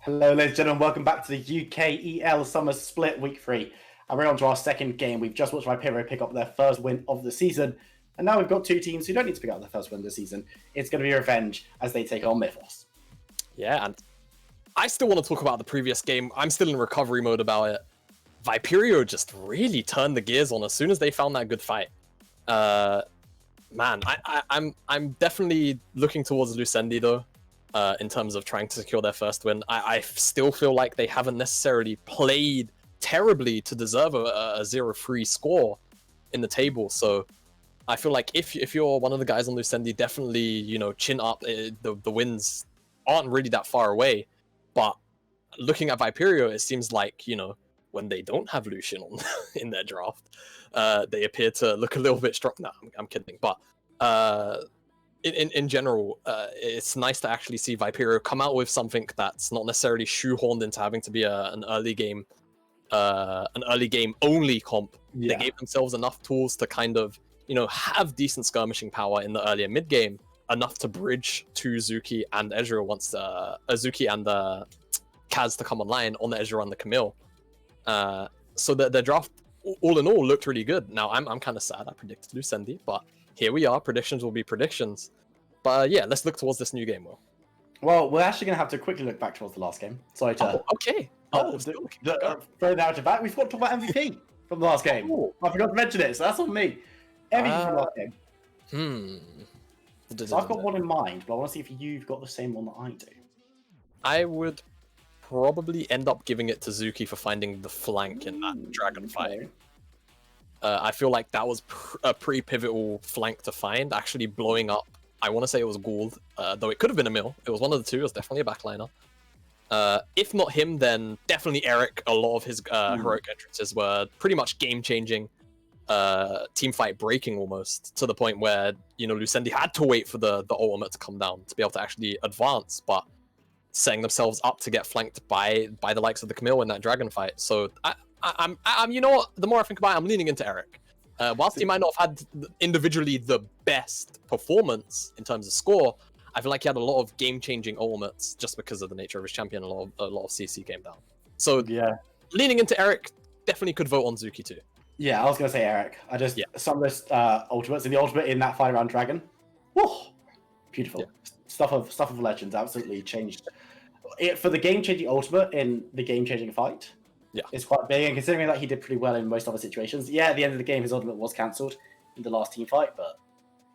Hello, ladies and gentlemen. Welcome back to the UKEL Summer Split Week 3. And we're on to our second game. We've just watched Mythos pick up their first win of the season. And now we've got two teams who don't need to pick up their first win of the season. It's going to be revenge as they take on Mythos. Yeah, and I still want to talk about the previous game. I'm still in recovery mode about it. Viperio just really turned the gears on as soon as they found that good fight. Man, I'm definitely looking towards Lucendi though. In terms of trying to secure their first win. I still feel like they haven't necessarily played terribly to deserve a 0-3 score in the table. So I feel like if you're one of the guys on Lucendi, definitely, chin up. The wins aren't really that far away. But looking at Viperio, it seems like, when they don't have Lucian on in their draft, they appear to look a little bit strong. No, I'm kidding. But in general, it's nice to actually see Viperio come out with something that's not necessarily shoehorned into having to be an early game only comp. Yeah. They gave themselves enough tools to kind of have decent skirmishing power in the earlier mid game, enough to bridge to Zuki and Ezreal once Zuki and Kaz to come online on the Ezreal and the Camille. So their draft all in all looked really good. Now I'm kind of sad I predicted Lucendi, but here we are. Predictions will be predictions. But yeah, let's look towards this new game, Will. Well, we're actually going to have to quickly look back towards the last game. Sorry to... okay. Throw that out of back. We've got to talk about MVP from the last game. I forgot to mention it, so that's on me. MVP from the last game. So I've got one in mind, but I want to see if you've got the same one that I do. I would probably end up giving it to Zuki for finding the flank in that dragon fight. I feel like that was a pretty pivotal flank to find, actually blowing up. I want to say it was Gould, though it could have been Emil. It was one of the two. It was definitely a backliner. If not him, then definitely Eric. A lot of his heroic entrances were pretty much game-changing, team fight breaking almost, to the point where, Lucendi had to wait for the ultimate to come down to be able to actually advance, but setting themselves up to get flanked by the likes of the Camille in that dragon fight. So I'm you know what? The more I think about it, I'm leaning into Eric. Whilst he might not have had individually the best performance in terms of score, I feel like he had a lot of game-changing ultimates just because of the nature of his champion. A lot of CC came down. So yeah, leaning into Eric, definitely could vote on Zuki too. Yeah, I was gonna say Eric. Some of this ultimates in the ultimate in that fight around dragon. Whoa, beautiful. Yeah. Stuff of legends. Absolutely changed it for the game-changing ultimate in the game-changing fight. Yeah, it's quite big, and considering that he did pretty well in most other situations. Yeah, at the end of the game, his ultimate was cancelled in the last team fight, but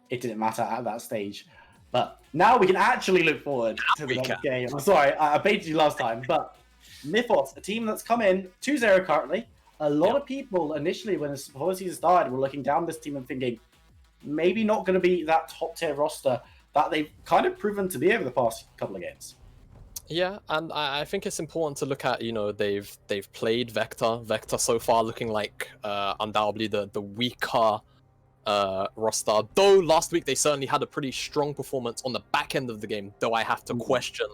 it didn't matter at that stage. But now we can actually look forward to the next game. I'm sorry, I baited you last time, but Mythos, a team that's come in 2-0 currently. A lot of people initially, before the season started, were looking down this team and thinking maybe not going to be that top tier roster that they've kind of proven to be over the past couple of games. Yeah, and I think it's important to look at, they've played Vector. Vector so far looking like undoubtedly the weaker roster. Though last week they certainly had a pretty strong performance on the back end of the game, though I have to question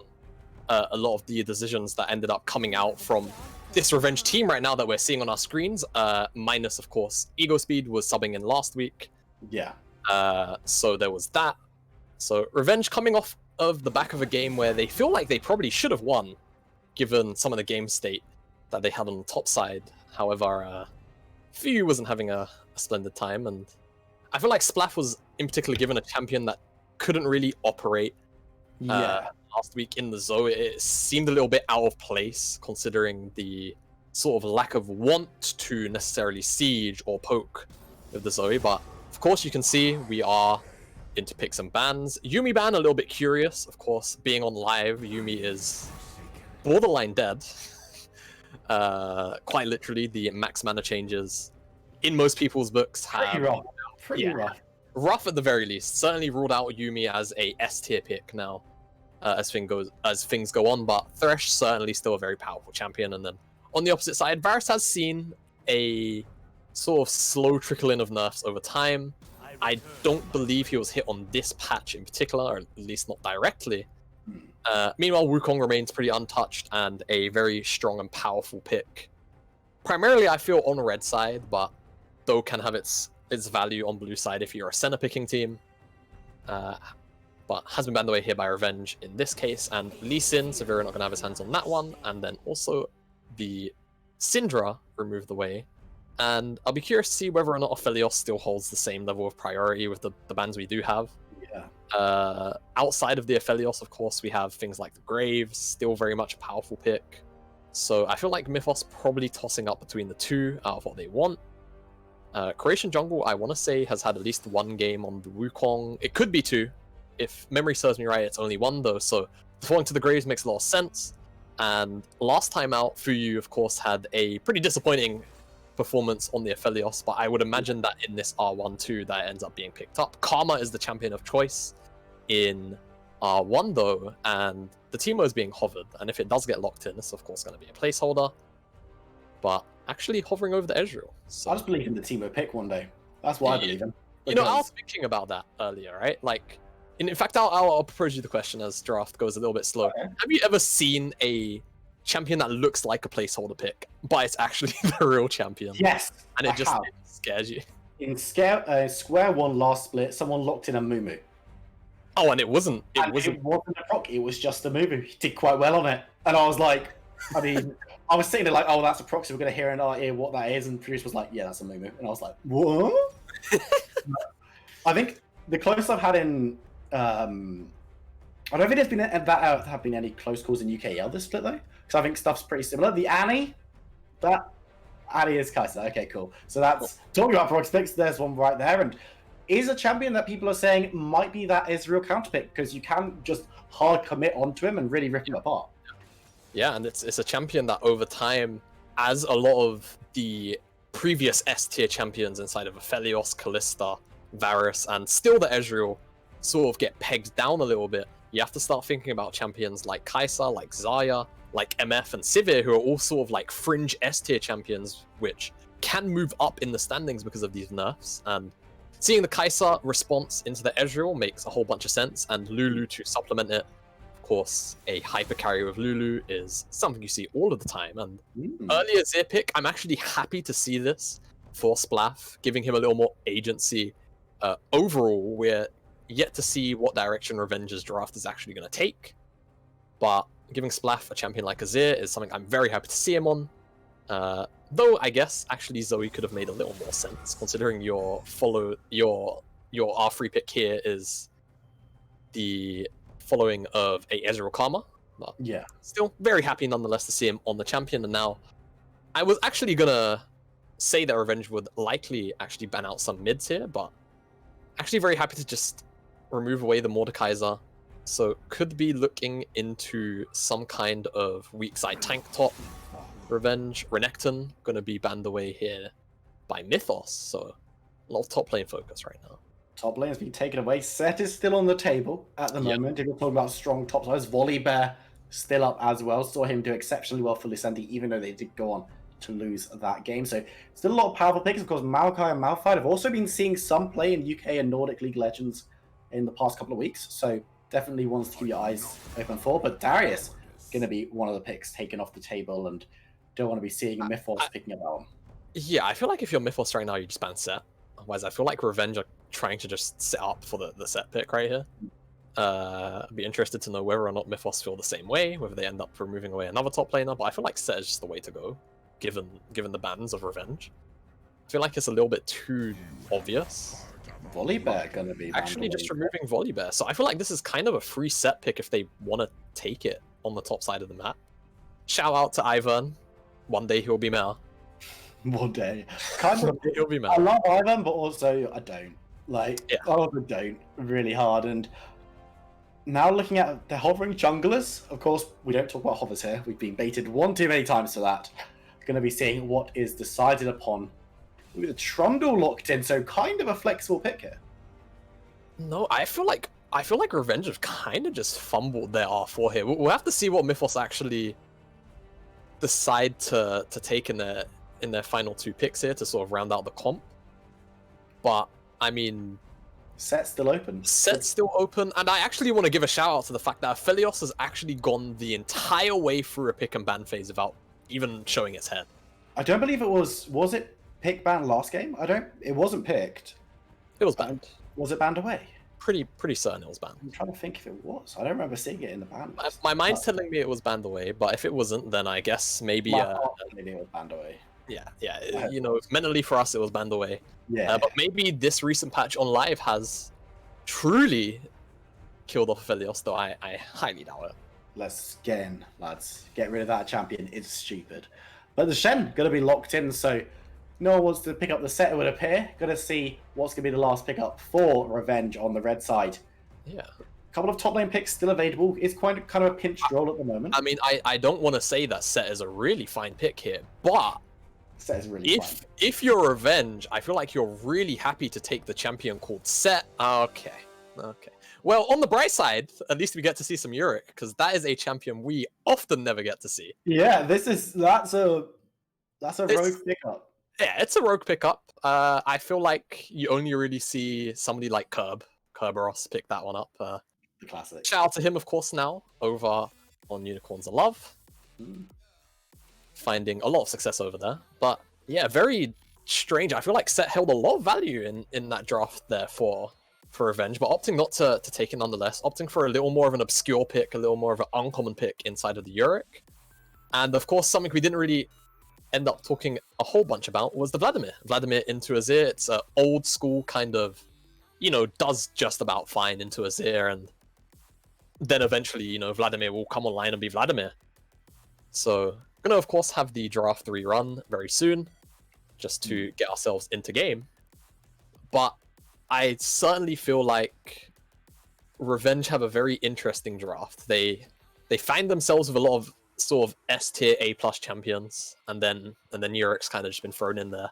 a lot of the decisions that ended up coming out from this Revenge team right now that we're seeing on our screens, minus, of course, Ego Speed was subbing in last week. Yeah. So there was that. So Revenge coming off of the back of a game where they feel like they probably should have won, given some of the game state that they had on the top side. However, Fu wasn't having a splendid time, and I feel like Splaff was in particular given a champion that couldn't really operate last week in the Zoe. It seemed a little bit out of place, considering the sort of lack of want to necessarily siege or poke with the Zoe. But of course, you can see we are into picks and bans. Yuumi ban, a little bit curious. Of course, being on live, Yuumi is borderline dead. Quite literally, the max mana changes in most people's books have... Pretty rough. Rough at the very least. Certainly ruled out Yuumi as a S tier pick now, as things go on, but Thresh certainly still a very powerful champion. And then on the opposite side, Varus has seen a sort of slow trickle in of nerfs over time. I don't believe he was hit on this patch in particular, or at least not directly. Meanwhile, Wukong remains pretty untouched and a very strong and powerful pick. Primarily, I feel on red side, but though can have its value on blue side if you're a center picking team. but has been banned away here by Revenge in this case, and Lee Sin, Severo not going to have his hands on that one, and then also the Syndra removed away. And I'll be curious to see whether or not Aphelios still holds the same level of priority with the bans we do have. Yeah. Outside of the Aphelios, of course, we have things like the Graves, still very much a powerful pick. So I feel like Mythos probably tossing up between the two out of what they want. Croatian Jungle, I want to say, has had at least one game on the Wukong. It could be two. If memory serves me right, it's only one though, so falling to the Graves makes a lot of sense. And last time out, Fuyu, of course, had a pretty disappointing performance on the Aphelios, but I would imagine that in this R1-2 that ends up being picked up. Karma is the champion of choice in R1 though, and the Teemo is being hovered, and if it does get locked in, it's of course going to be a placeholder, but actually hovering over the Ezreal. So I just believe in the Teemo pick one day. That's what I believe in. You know, I was thinking about that earlier, right? Like, in fact, I'll propose you the question as draft goes a little bit slow. Okay. Have you ever seen a champion that looks like a placeholder pick, but it's actually the real champion? Yes, and it just scares you. In Square 1 last split, someone locked in a Mumu. Oh, and it wasn't. It wasn't a proc. It was just a Mumu. He did quite well on it, and I was like, I mean, I was sitting there like, oh, that's a proxy. We're gonna hear in our ear what that is, and producer was like, yeah, that's a Mumu, and I was like, what? I think the closest I've had in, I don't know if it has been have been any close calls in UKEL this split though, because I think stuff's pretty similar. The Annie, Annie is Kaiser. Okay, cool. So that's talking about proxy picks. There's one right there, and is a champion that people are saying might be that Israel counterpick because you can just hard commit onto him and really rip him apart. Yeah, and it's a champion that over time, as a lot of the previous S tier champions inside of Aphelios, Kalista, Varus, and still the Ezreal sort of get pegged down a little bit, you have to start thinking about champions like Kai'Sa, like Xayah, like MF and Sivir, who are all sort of like fringe S tier champions, which can move up in the standings because of these nerfs. And seeing the Kai'Sa response into the Ezreal makes a whole bunch of sense, and Lulu to supplement it. Of course, a hyper carry with Lulu is something you see all of the time. And earlier Zir pick, I'm actually happy to see this for Splaff, giving him a little more agency. Overall, we're yet to see what direction Revenge's draft is actually going to take, but giving Splaff a champion like Azir is something I'm very happy to see him on. Though I guess actually Zoe could have made a little more sense, considering your R3 pick here is the following of a Ezreal Karma. But yeah, still very happy nonetheless to see him on the champion. And now I was actually gonna say that Revenge would likely actually ban out some mids here, but actually very happy to just remove away the Mordekaiser. So could be looking into some kind of weak side tank top. Revenge, Renekton gonna be banned away here by Mythos, so a lot of top lane focus right now. Top lane has been taken away. Set is still on the table at the moment. If we're talking about strong top sides, Volibear still up as well. Saw him do exceptionally well for Lucendi, even though they did go on to lose that game. So still a lot of powerful picks. Of course, Maokai and Malphite have also been seeing some play in UK and Nordic League Legends in the past couple of weeks. So definitely ones to keep your eyes open for. But Darius going to be one of the picks taken off the table, and don't want to be seeing Mythos picking it out. Yeah, I feel like if you're Mythos right now, you just ban set. Otherwise, I feel like Revenge are trying to just set up for the set pick right here. I'd be interested to know whether or not Mythos feel the same way, whether they end up removing away another top laner, but I feel like set is just the way to go, given the bans of Revenge. I feel like it's a little bit too obvious. Volibear gonna be actually just removing Volibear, so I feel like this is kind of a free set pick if they want to take it on the top side of the map. Shout out to Ivern. One day he'll be Mel. One day. Kind of, he'll be Mel. I love Ivern, but also I don't. Like, I also don't really hard. And now looking at the hovering junglers, of course, we don't talk about hovers here. We've been baited one too many times for that. Going to be seeing what is decided upon. With a Trundle locked in, so kind of a flexible pick here. No, I feel like Revenge have kind of just fumbled their R4 here. We'll have to see what Mythos actually decide to take in their final two picks here to sort of round out the comp. But I mean, set's still open. Set's still open, and I actually want to give a shout out to the fact that Aphelios has actually gone the entire way through a pick and ban phase without even showing its head. I don't believe it was it pick ban last game? It wasn't picked. It was banned. Was it banned away? pretty certain it was banned. I'm trying to think if it was. I don't remember seeing it in the ban list. My mind's telling me it was banned away, but if it wasn't, then I guess maybe. Maybe it was banned away. Yeah. You know, mentally for us, it was banned away. Yeah. But maybe this recent patch on live has truly killed off Aphelios, though I highly doubt it. Let's get in, lads. Get rid of that champion. It's stupid. But the Shen going to be locked in, so no one wants to pick up the set, it would appear. Going to see what's going to be the last pickup for Revenge on the red side. Yeah. A couple of top lane picks still available. It's kind of a pinched roll at the moment. I mean, I don't want to say that Set is a really fine pick here, but Set is really fine. If you're Revenge, I feel like you're really happy to take the champion called Set. Okay. Well, on the bright side, at least we get to see some Yurik, because that is a champion we often never get to see. Yeah, that's a rogue pickup. Yeah, it's a rogue pickup. I feel like you only really see somebody like Kerberos pick that one up. The classic. Shout out to him, of course, now over on Unicorns of Love. Finding a lot of success over there. But yeah, very strange. I feel like Set held a lot of value in that draft there for Revenge, but opting not to take it nonetheless, opting for a little more of an obscure pick, a little more of an uncommon pick inside of the Yurik. And of course, something we didn't really end up talking a whole bunch about was the Vladimir. Vladimir into Azir. It's an old school kind of, you know, does just about fine into Azir, and then eventually, you know, Vladimir will come online and be Vladimir. So, gonna of course have the draft rerun very soon, just to get ourselves into game. But I certainly feel like Revenge have a very interesting draft. They find themselves with a lot of sort of S tier A+ champions, and then Yurik's kind of just been thrown in there.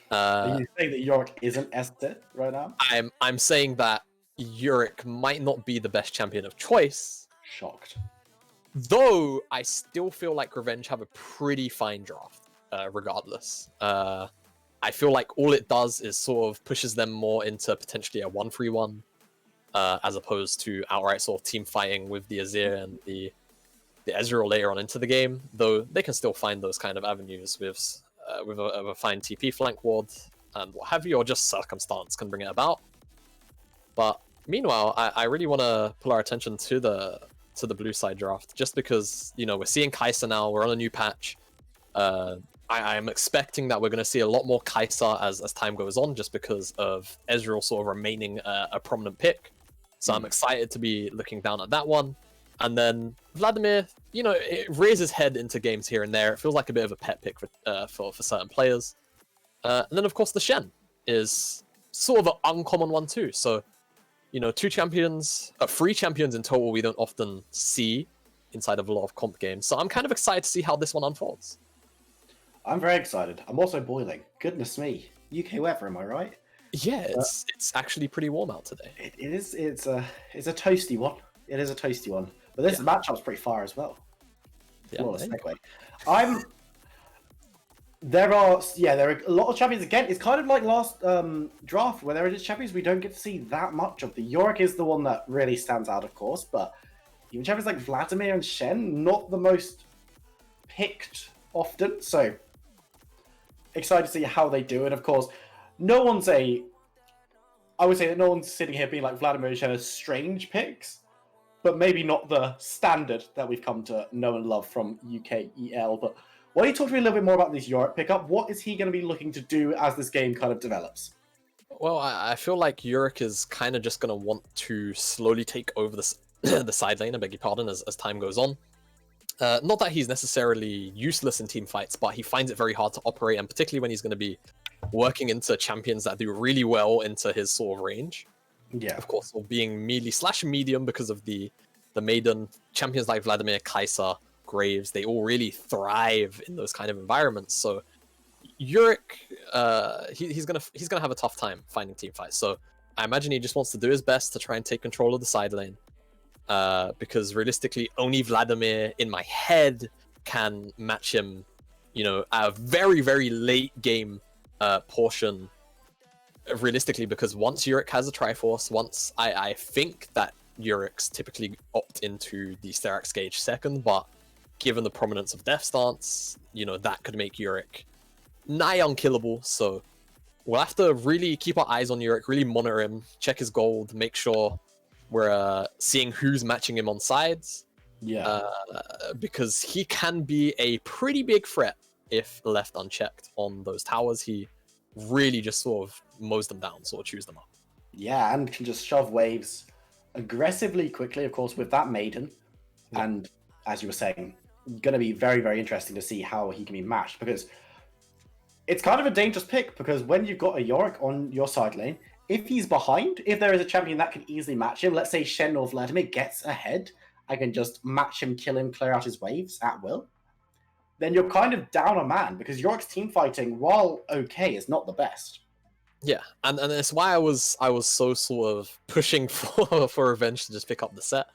Are you saying that Yurik isn't S tier right now? I'm saying that Yurik might not be the best champion of choice. Shocked. Though I still feel like Revenge have a pretty fine draft, regardless. I feel like all it does is sort of pushes them more into potentially a 1-3-1, as opposed to outright sort of team fighting with the Azir and the Ezreal later on into the game. Though they can still find those kind of avenues with a fine TP flank ward and what have you, or just circumstance can bring it about. But meanwhile, I really want to pull our attention to the blue side draft, just because, you know, we're seeing Kai'Sa now. We're on a new patch. I'm expecting that we're going to see a lot more Kai'Sa as time goes on, just because of Ezreal sort of remaining a prominent pick. So I'm excited to be looking down at that one. And then Vladimir, you know, it rears his head into games here and there. It feels like a bit of a pet pick for certain players. And then, of course, the Shen is sort of an uncommon one too. So, you know, 3 champions in total we don't often see inside of a lot of comp games. So I'm kind of excited to see how this one unfolds. I'm very excited. I'm also boiling. Goodness me. UK weather, am I right? Yeah, it's actually pretty warm out today. It is. It's a toasty one. It is a toasty one. But this matchup's pretty fire as well. Yeah, segue. There are a lot of champions again. It's kind of like last draft where there are just champions we don't get to see that much of. The Yorick is the one that really stands out, of course, but even champions like Vladimir and Shen, not the most picked often. So excited to see how they do it. Of course, I would say that no one's sitting here being like Vladimir and Shen are strange picks, but maybe not the standard that we've come to know and love from UKEL. But why don't you talk to me a little bit more about this Yurik pickup? What is he going to be looking to do as this game kind of develops? Well, I feel like Yurik is kind of just going to want to slowly take over the side lane, I beg your pardon, as time goes on. Not that he's necessarily useless in team fights, but he finds it very hard to operate, and particularly when he's going to be working into champions that do really well into his sort of range. Yeah. Of course, or being melee/medium because of the maiden champions like Vladimir, Kai'Sa, Graves, they all really thrive in those kind of environments. So Yurik, he's gonna have a tough time finding team fights. So I imagine he just wants to do his best to try and take control of the side lane. Because realistically, only Vladimir in my head can match him, you know, at a very, very late game portion. Realistically, because once Yurik has a Triforce, once I think that Yurik's typically opt into the Sterak's Gauge second, but given the prominence of Death Stance, you know, that could make Yurik nigh unkillable. So we'll have to really keep our eyes on Yurik, really monitor him, check his gold, make sure we're seeing who's matching him on sides. Yeah. Because he can be a pretty big threat if left unchecked on those towers. He really just sort of mows them down, sort of chews them up. Yeah, and can just shove waves aggressively quickly, of course, with that Maiden. Yeah. And as you were saying, going to be very, very interesting to see how he can be matched, because it's kind of a dangerous pick, because when you've got a Yorick on your side lane, if he's behind, if there is a champion that can easily match him, let's say Shen or Vladimir gets ahead, I can just match him, kill him, clear out his waves at will, then you're kind of down a man, because Yorick's team fighting, while okay, is not the best. Yeah, and it's why I was so sort of pushing for Revenge to just pick up the set,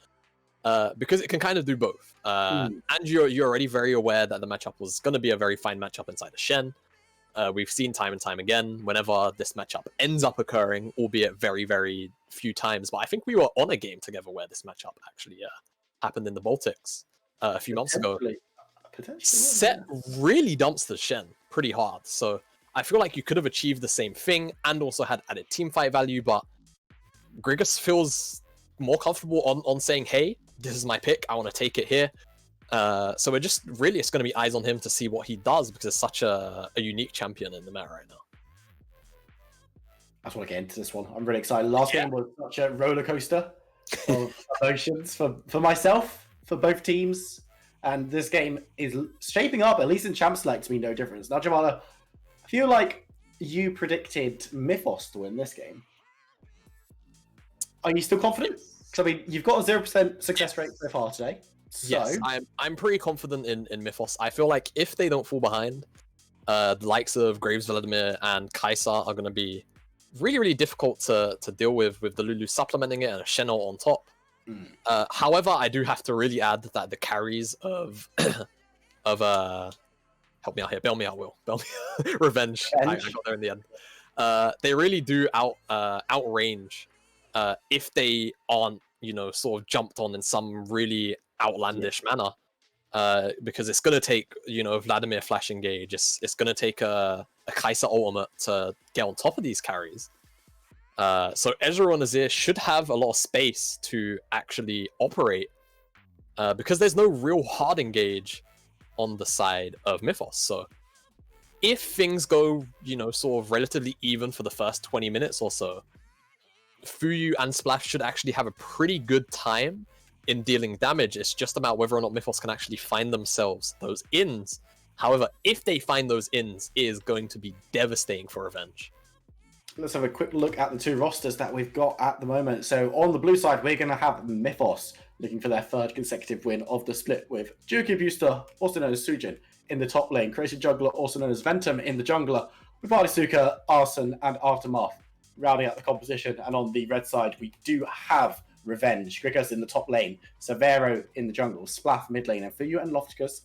because it can kind of do both. And you're already very aware that the matchup was going to be a very fine matchup inside of Shen. We've seen time and time again whenever this matchup ends up occurring, albeit very, very few times. But I think we were on a game together where this matchup actually happened in the Baltics a few months ago. Set really dumps the Shen pretty hard, so I feel like you could have achieved the same thing and also had added teamfight value, but Grigas feels more comfortable on saying, hey, this is my pick, I want to take it here. So we're just really, it's going to be eyes on him to see what he does, because it's such a unique champion in the meta right now. I just want to get into this one. I'm really excited. Last game was such a roller coaster of emotions for myself, for both teams. And this game is shaping up, at least in Champ Select, to be no difference. Now, Jamala, I feel like you predicted Mythos to win this game. Are you still confident? Because I mean, you've got a 0% success rate so far today. So... Yes, I'm pretty confident in Mythos. I feel like if they don't fall behind, the likes of Graves, Vladimir, and Kai'Sa are going to be really, really difficult to deal with the Lulu supplementing it and a Shen on top. However, I do have to really add that the carries of help me out here, bail me out, Will. Bail me. Revenge. I got there in the end. They really do outrange if they aren't, sort of jumped on in some really outlandish manner. Because it's gonna take, Vladimir flash engage. It's gonna take a Kai'Sa ultimate to get on top of these carries. So Ezreal and Azir should have a lot of space to actually operate, because there's no real hard engage on the side of Mythos. So if things go, sort of relatively even for the first 20 minutes or so, Fuyu and Splash should actually have a pretty good time in dealing damage. It's just about whether or not Mythos can actually find themselves those ins. However, if they find those ins, it is going to be devastating for Revenge. Let's have a quick look at the two rosters that we've got at the moment. So on the blue side, we're going to have Mythos looking for their third consecutive win of the split, with Juki Booster, also known as Sujin, in the top lane, Crazy Juggler, also known as Ventum, in the jungler, with Artisuka, Arson, and Aftermath rounding out the composition. And on the red side, we do have Revenge, Grigas in the top lane, Severo in the jungle, Splaff mid lane, and Fuyu and Lofticus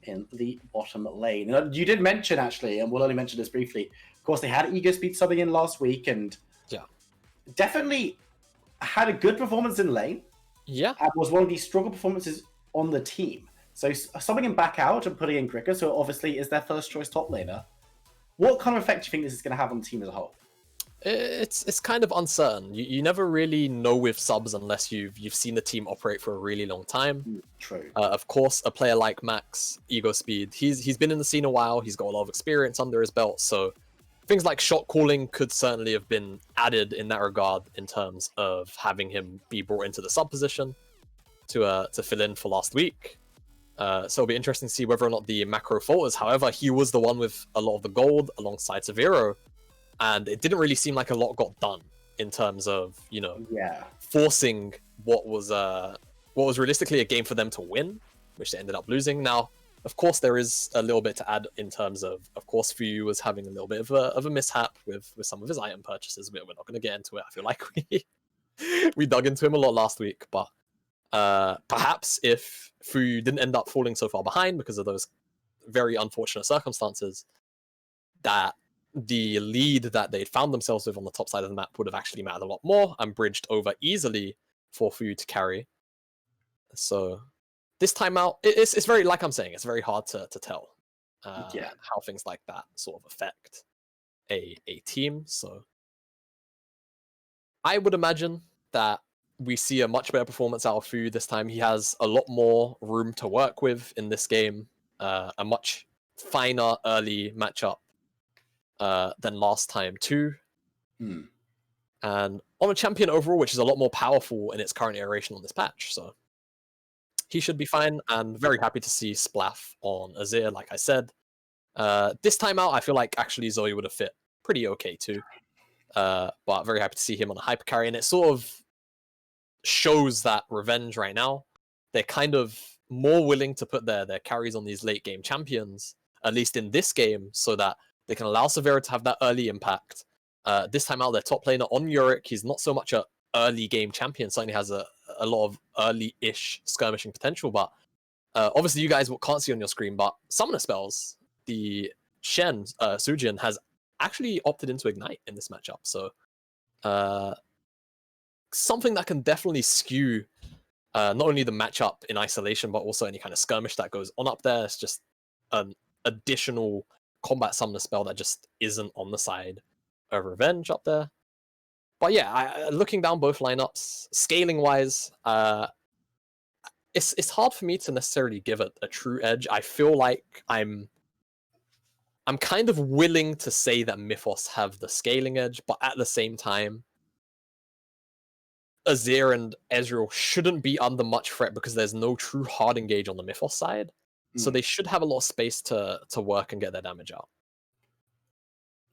in the bottom lane. And you did mention, actually, and we'll only mention this briefly, of course, they had Ego Speed subbing in last week, and definitely had a good performance in lane. Yeah. And was one of the stronger performances on the team. So subbing him back out and putting in Grigas, who obviously is their first choice top laner, what kind of effect do you think this is going to have on the team as a whole? It's kind of uncertain. You never really know with subs unless you've seen the team operate for a really long time. True. Of course, a player like Max, Ego Speed, he's been in the scene a while. He's got a lot of experience under his belt, so things like shot calling could certainly have been added in that regard, in terms of having him be brought into the sub position to fill in for last week. So it'll be interesting to see whether or not the macro falters. However, he was the one with a lot of the gold alongside Severo, and it didn't really seem like a lot got done in terms of, forcing what was realistically a game for them to win, which they ended up losing. Now, of course, there is a little bit to add in terms of course, Fuyu was having a little bit of a mishap with some of his item purchases. We're not going to get into it. I feel like we dug into him a lot last week, but perhaps if Fuyu didn't end up falling so far behind because of those very unfortunate circumstances, that the lead that they'd found themselves with on the top side of the map would have actually mattered a lot more and bridged over easily for Fuyu to carry. So this time out, it's very, like I'm saying, it's very hard to tell how things like that sort of affect a team. So I would imagine that we see a much better performance out of Fu this time. He has a lot more room to work with in this game, a much finer early matchup than last time too. And on a champion overall, which is a lot more powerful in its current iteration on this patch. So he should be fine, and very happy to see Splaff on Azir, like I said. This time out, I feel like actually Zoe would have fit pretty okay too. But very happy to see him on a hyper carry, and it sort of shows that Revenge right now, they're kind of more willing to put their carries on these late game champions, at least in this game, so that they can allow Severo to have that early impact. This time out, their top laner on Yorick, he's not so much a early game champion, certainly has a lot of early-ish skirmishing potential, but obviously you guys can't see on your screen, but Summoner spells, the Shen, Sujin, has actually opted into Ignite in this matchup, so something that can definitely skew not only the matchup in isolation, but also any kind of skirmish that goes on up there. It's just an additional combat summoner spell that just isn't on the side of Revenge up there. But yeah, looking down both lineups, scaling wise, it's hard for me to necessarily give it a true edge. I feel like I'm kind of willing to say that Mythos have the scaling edge, but at the same time, Azir and Ezreal shouldn't be under much threat because there's no true hard engage on the Mythos side. So they should have a lot of space to work and get their damage out.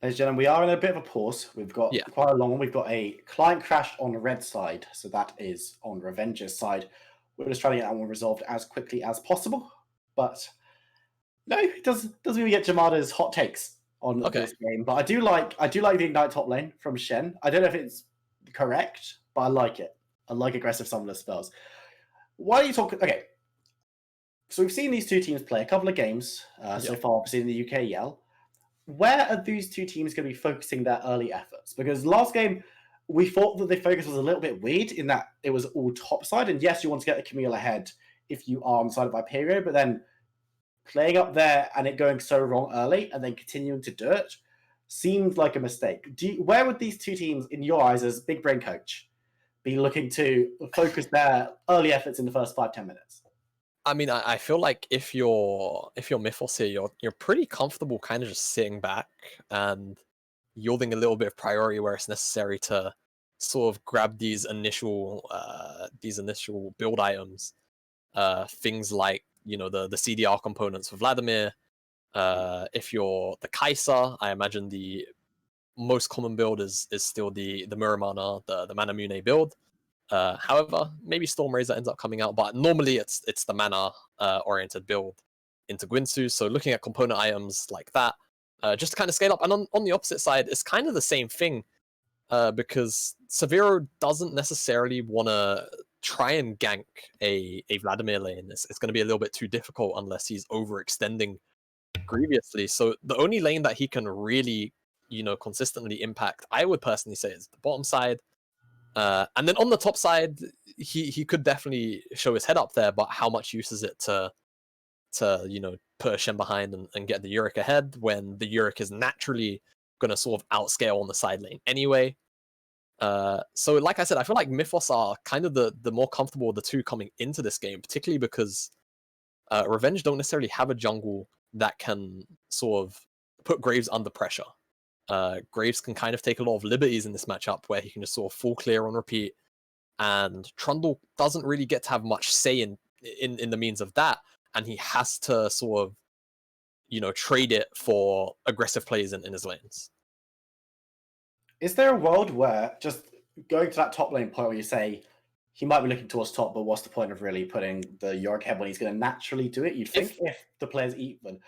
Ladies and gentlemen, we are in a bit of a pause. We've got quite a long one. We've got a client crash on the red side, so that is on Revenge's side. We're just trying to get that one resolved as quickly as possible. But no, it doesn't mean we get Jamada's hot takes on this game. But I do like the Ignite top lane from Shen. I don't know if it's correct, but I like it. I like aggressive summoner spells. Why are you talking? Okay, so we've seen these two teams play a couple of games so far, obviously in the UKEL. Where are these two teams going to be focusing their early efforts? Because last game, we thought that the focus was a little bit weird in that it was all topside. And yes, you want to get the Camille ahead if you are on the side of Viperio, but then playing up there and it going so wrong early and then continuing to do it seemed like a mistake. Where would these two teams, in your eyes as big brain coach, be looking to focus their early efforts in the first 5-10 minutes? I mean, I feel like if you're Mythos here, you're pretty comfortable kind of just sitting back and yielding a little bit of priority where it's necessary to sort of grab these initial build items. Things like, you know, the CDR components for Vladimir. If you're the Kai'Sa, I imagine the most common build is still the Muramana, the Mana Mune build. However, maybe Stormrazor ends up coming out, but normally it's the mana oriented build into Guinsoo. So looking at component items like that, just to kind of scale up. And on the opposite side, it's kind of the same thing, because Severo doesn't necessarily want to try and gank a Vladimir lane. It's going to be a little bit too difficult unless he's overextending grievously. So the only lane that he can really, you know, consistently impact, I would personally say, is the bottom side. And then on the top side, he could definitely show his head up there, but how much use is it to you know, put a Shen behind and get the Yorick ahead when the Yorick is naturally going to sort of outscale on the side lane anyway? So like I said, I feel like Mythos are kind of the more comfortable of the two coming into this game, particularly because Revenge don't necessarily have a jungle that can sort of put Graves under pressure. Graves can kind of take a lot of liberties in this matchup where he can just sort of full clear on repeat, and Trundle doesn't really get to have much say in the means of that, and he has to sort of, you know, trade it for aggressive plays in his lanes. Is there a world where, just going to that top lane point where you say he might be looking towards top, but what's the point of really putting the Yorick head when he's going to naturally do it? You'd think if the player's even.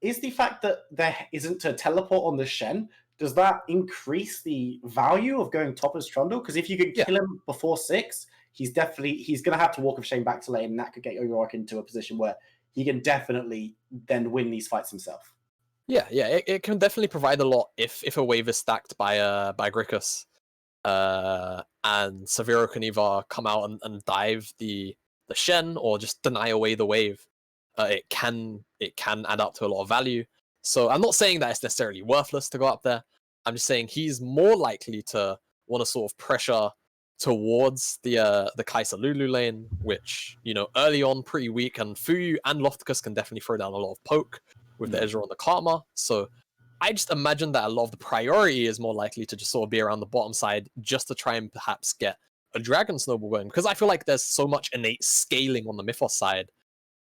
Is the fact that there isn't a teleport on the Shen, does that increase the value of going top as Trundle? Because if you could kill him before 6, he's going to have to walk of shame back to lane, and that could get Yorick into a position where he can definitely then win these fights himself. Yeah, it can definitely provide a lot if a wave is stacked by Grickus. And Severo can either come out and dive the Shen or just deny away the wave. It can add up to a lot of value. So I'm not saying that it's necessarily worthless to go up there. I'm just saying he's more likely to want to sort of pressure towards the Kai'Sa Lulu lane, which, you know, early on pretty weak, and Fuyu and Lofticus can definitely throw down a lot of poke with the Ezreal and the Karma. So I just imagine that a lot of the priority is more likely to just sort of be around the bottom side, just to try and perhaps get a Dragon Snowball going, because I feel like there's so much innate scaling on the Mythos side.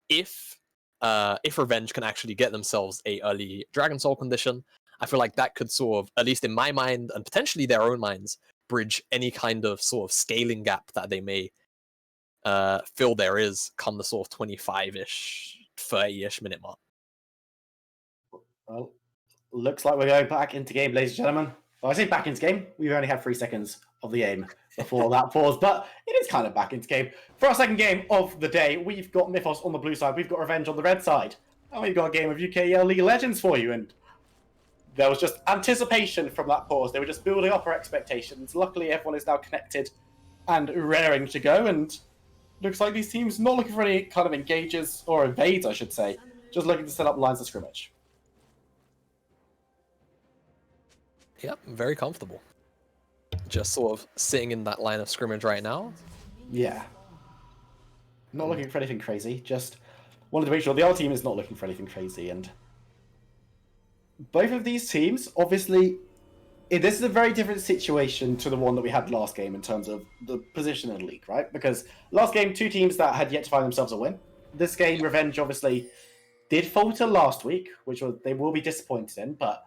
If Revenge can actually get themselves a early Dragon Soul condition, I feel like that could sort of, at least in my mind and potentially their own minds, bridge any kind of sort of scaling gap that they may feel there is come the sort of 25-ish, 30-ish minute mark. Well, looks like we're going back into game, ladies and gentlemen. Well, I say back into game. We've only had 3 seconds of the game before that pause, but it is kind of back into game. For our second game of the day, we've got Mythos on the blue side, we've got Revenge on the red side, and we've got a game of UKEL League of Legends for you. And there was just anticipation from that pause. They were just building up our expectations. Luckily, everyone is now connected and raring to go, and looks like these teams not looking for any kind of engages, or invades, I should say, just looking to set up lines of scrimmage. Yep, very comfortable. Just sort of sitting in that line of scrimmage right now. Yeah. Not looking for anything crazy, just wanted to make sure the other team is not looking for anything crazy. And both of these teams, obviously, this is a very different situation to the one that we had last game in terms of the position in the league, right? Because last game, 2 teams that had yet to find themselves a win. This game, Revenge obviously did falter last week, which they will be disappointed in, but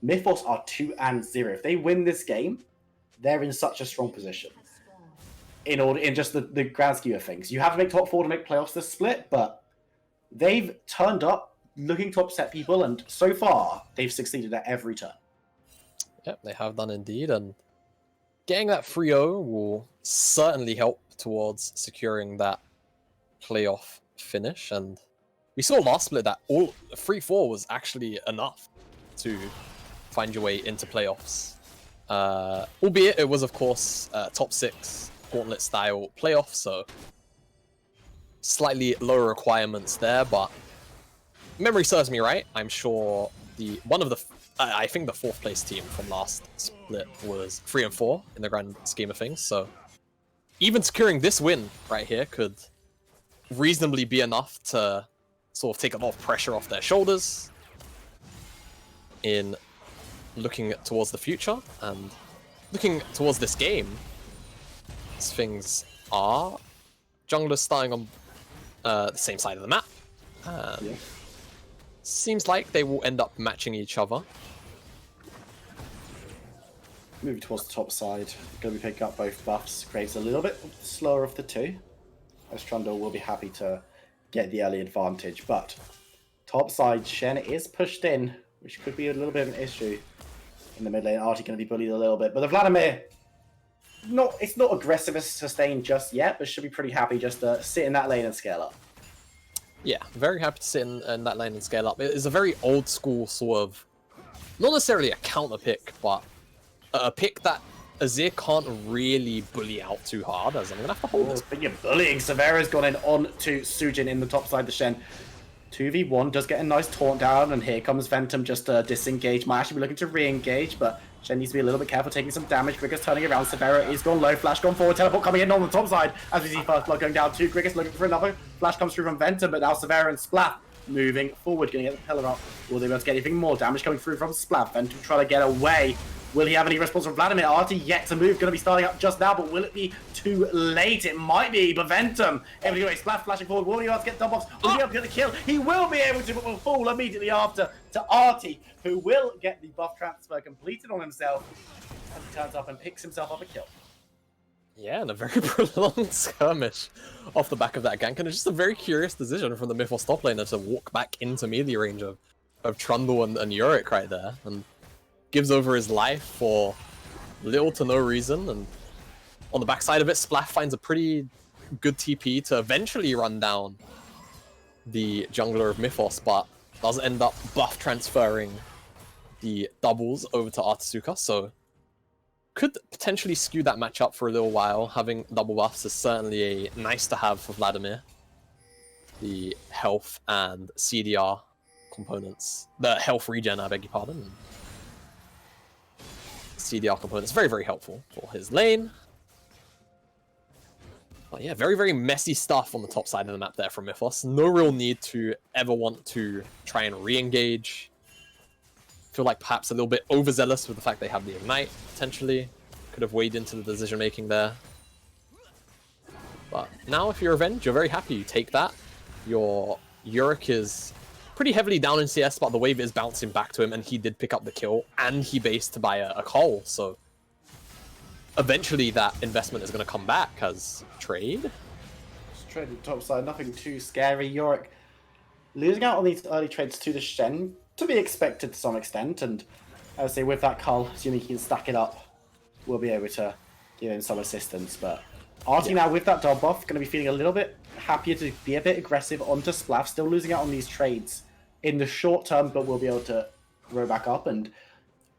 Mythos are 2-0. If they win this game, they're in such a strong position. In just the grand scheme of things. You have to make top 4 to make playoffs this split, but they've turned up looking to upset people, and so far, they've succeeded at every turn. Yep, they have done indeed, and getting that 3-0 will certainly help towards securing that playoff finish. And we saw last split that all 3-4 was actually enough to find your way into playoffs. Albeit it was, of course, top 6 gauntlet style playoff, so slightly lower requirements there, but memory serves me right. I'm sure I think the 4th place team from last split was 3-4 in the grand scheme of things, so even securing this win right here could reasonably be enough to sort of take a lot of pressure off their shoulders in looking towards the future and looking towards this game. As things are, junglers starting on the same side of the map. Yeah. Seems like they will end up matching each other. Moving towards the top side, going to be picking up both buffs. Graves a little bit slower of the 2, as Trundle will be happy to get the early advantage, but top side, Shen is pushed in, which could be a little bit of an issue in the mid lane. Artie going to be bullied a little bit, but the Vladimir, it's not aggressive as sustained just yet, but should be pretty happy just to sit in that lane and scale up. Yeah, very happy to sit in that lane and scale up. It is a very old school sort of, not necessarily a counter pick, but a pick that Azir can't really bully out too hard, as I'm going to have to hold this. Speaking of bullying, Severa's gone in on to Sujin in the top side, the Shen. 2v1 does get a nice taunt down, and here comes Ventum just to disengage. Might actually be looking to re-engage, but Shen needs to be a little bit careful, taking some damage. Grigas turning around. Severa is gone low. Flash gone forward. Teleport coming in on the top side. As we see first blood going down to Grigas looking for another. Flash comes through from Ventum, but now Severa and Splath moving forward, going to get the pillar up. Will they be able to get anything more damage coming through from Splath? Ventum trying to get away. Will he have any response from Vladimir? Artie yet to move, going to be starting up just now, but will it be too late? It might be, but Ventum, anyway, Splash flashing forward. Will he be able to get double buffs? Will he be able to get the kill? He will be able to, but will fall immediately after to Artie, who will get the buff transfer completed on himself as he turns up and picks himself up a kill. Yeah, and a very prolonged skirmish off the back of that gank, and it's just a very curious decision from the Mythos top laner to walk back into melee range of Trundle and Yorick right there, and gives over his life for little to no reason. And on the backside of it, Splash finds a pretty good TP to eventually run down the jungler of Mythos, but does end up buff transferring the doubles over to Artisuka, so could potentially skew that matchup for a little while. Having double buffs is certainly a nice to have for Vladimir. The health and CDR components, the health regen, I beg your pardon. CDR components. Very, very helpful for his lane. But yeah, very, very messy stuff on the top side of the map there from Mythos. No real need to ever want to try and re-engage. Feel like perhaps a little bit overzealous with the fact they have the Ignite, potentially. Could have weighed into the decision-making there. But now if you're Revenge, you're very happy. You take that. Your Yorick is pretty heavily down in CS, but the wave is bouncing back to him, and he did pick up the kill, and he based to buy a call, so eventually that investment is going to come back as trade. Just trade the top side, nothing too scary. Yorick losing out on these early trades to the Shen, to be expected to some extent, and I would say with that Cull, assuming he can stack it up, we'll be able to give him some assistance, but Artie now with that dub buff, going to be feeling a little bit happier to be a bit aggressive onto Splav, still losing out on these trades in the short term, but we'll be able to row back up. And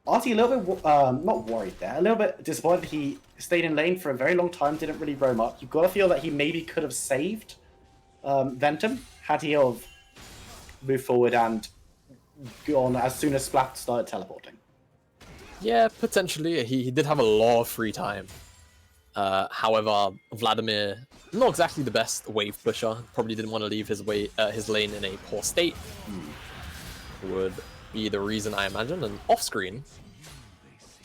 Artie a little bit, not worried there, a little bit disappointed he stayed in lane for a very long time, didn't really roam up. You've got to feel that he maybe could have saved Ventum had he have moved forward and gone as soon as Splav started teleporting. Yeah, potentially. He did have a lot of free time. However, Vladimir, not exactly the best wave pusher. Probably didn't want to leave his lane in a poor state. Would be the reason, I imagine. And off screen,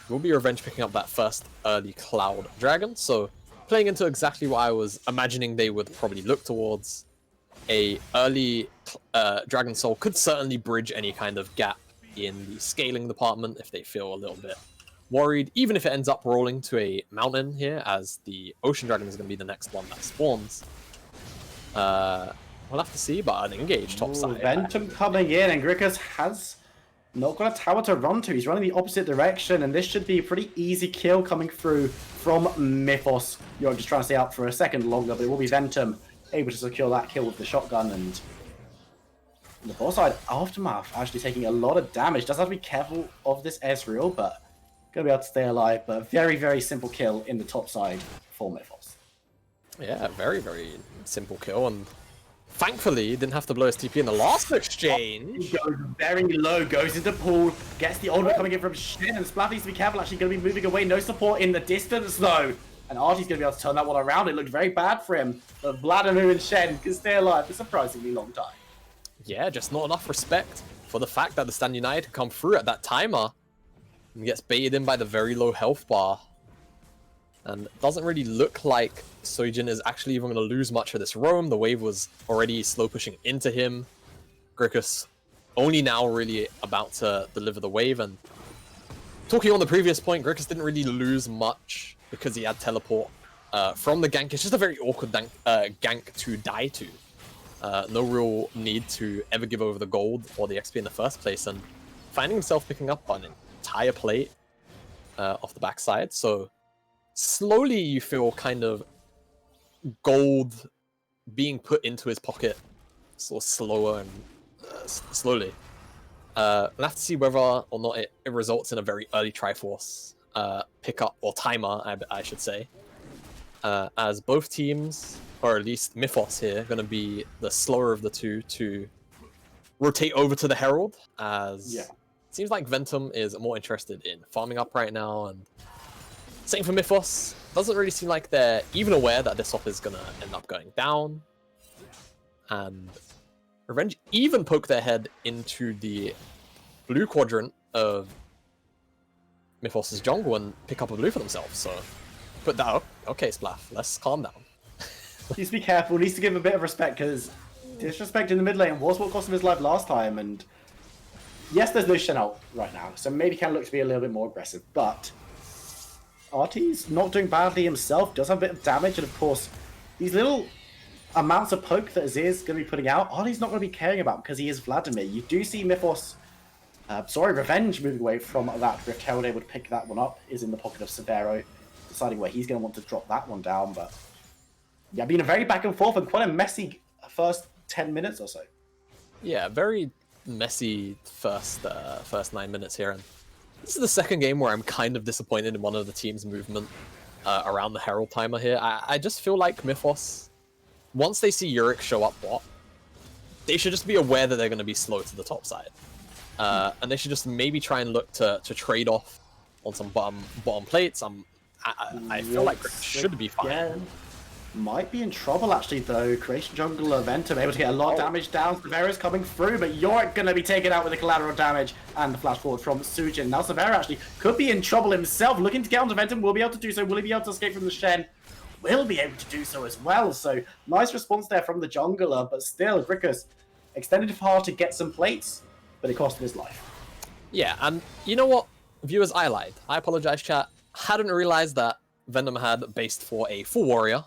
will be Revenge picking up that first early Cloud Dragon. So playing into exactly what I was imagining they would probably look towards. A early Dragon Soul could certainly bridge any kind of gap in the scaling department if they feel a little bit worried, even if it ends up rolling to a mountain here, as the Ocean Dragon is going to be the next one that spawns. We'll have to see, but an engage top side. Ventum coming in, and Grikus has not got a tower to run to. He's running the opposite direction, and this should be a pretty easy kill coming through from Mythos. You're just trying to stay out for a second longer, but it will be Ventum able to secure that kill with the shotgun. And on the bot side, Aftermath actually taking a lot of damage. Does have to be careful of this Ezreal, but gonna be able to stay alive. But a very, very simple kill in the top side for Mythos. Yeah, very, very simple kill, and thankfully didn't have to blow his TP in the last exchange. He goes very low, goes into pool, gets the ultimate coming in from Shen, and Splav needs to be careful, actually going to be moving away. No support in the distance though. And Artie's going to be able to turn that one around. It looked very bad for him. But Vladimir and Shen can stay alive for a surprisingly long time. Yeah, just not enough respect for the fact that the Stand United come through at that timer and gets baited in by the very low health bar. And it doesn't really look like Soijin is actually even going to lose much of this roam. The wave was already slow pushing into him. Grikus only now really about to deliver the wave. And talking on the previous point, Grikus didn't really lose much because he had teleport from the gank. It's just a very awkward gank to die to. No real need to ever give over the gold or the XP in the first place. And finding himself picking up an entire plate off the backside. So slowly you feel kind of gold being put into his pocket sort of slower and slowly. We'll have to see whether or not it results in a very early Triforce pickup, or timer, I should say. As both teams, or at least Mythos here, going to be the slower of the two to rotate over to the Herald, as it seems like Ventum is more interested in farming up right now, and same for Mythos. Doesn't really seem like they're even aware that this off is going to end up going down. And Revenge even poke their head into the blue quadrant of Mythos' jungle and pick up a blue for themselves. So put that up. Okay, Splav, let's calm down. Needs to be careful, needs to give a bit of respect, because disrespect in the mid lane was what cost him his life last time. And yes, there's no Shen out right now, so maybe can look to be a little bit more aggressive, but Artie's not doing badly himself, does have a bit of damage, and of course, these little amounts of poke that Azir's going to be putting out, Artie's not going to be caring about because he is Vladimir. You do see Mythos, Revenge moving away from that Rift Herald, able to pick that one up, is in the pocket of Severo, deciding where he's going to want to drop that one down, but yeah, been a very back and forth and quite a messy first 10 minutes or so. Yeah, very messy first 9 minutes here, and this is the second game where I'm kind of disappointed in one of the team's movement around the Herald timer here. I just feel like Mythos, once they see Yorick show up bot, they should just be aware that they're going to be slow to the top side. And they should just maybe try and look to trade off on some bottom plates. I feel like Griffus should be fine. Might be in trouble actually though. Creation Jungler Ventum able to get a lot of damage down. Severa's coming through, but Yorick gonna be taken out with the collateral damage and the flash forward from Sujin. Now Severa actually could be in trouble himself, looking to get onto Ventum, will be able to do so. Will he be able to escape from the Shen? Will be able to do so as well. So nice response there from the jungler, but still Griffus extended hard to get some plates, but it costed his life. Yeah, and you know what? Viewers, I lied. I apologize, chat. Hadn't realized that Venom had based for a full warrior.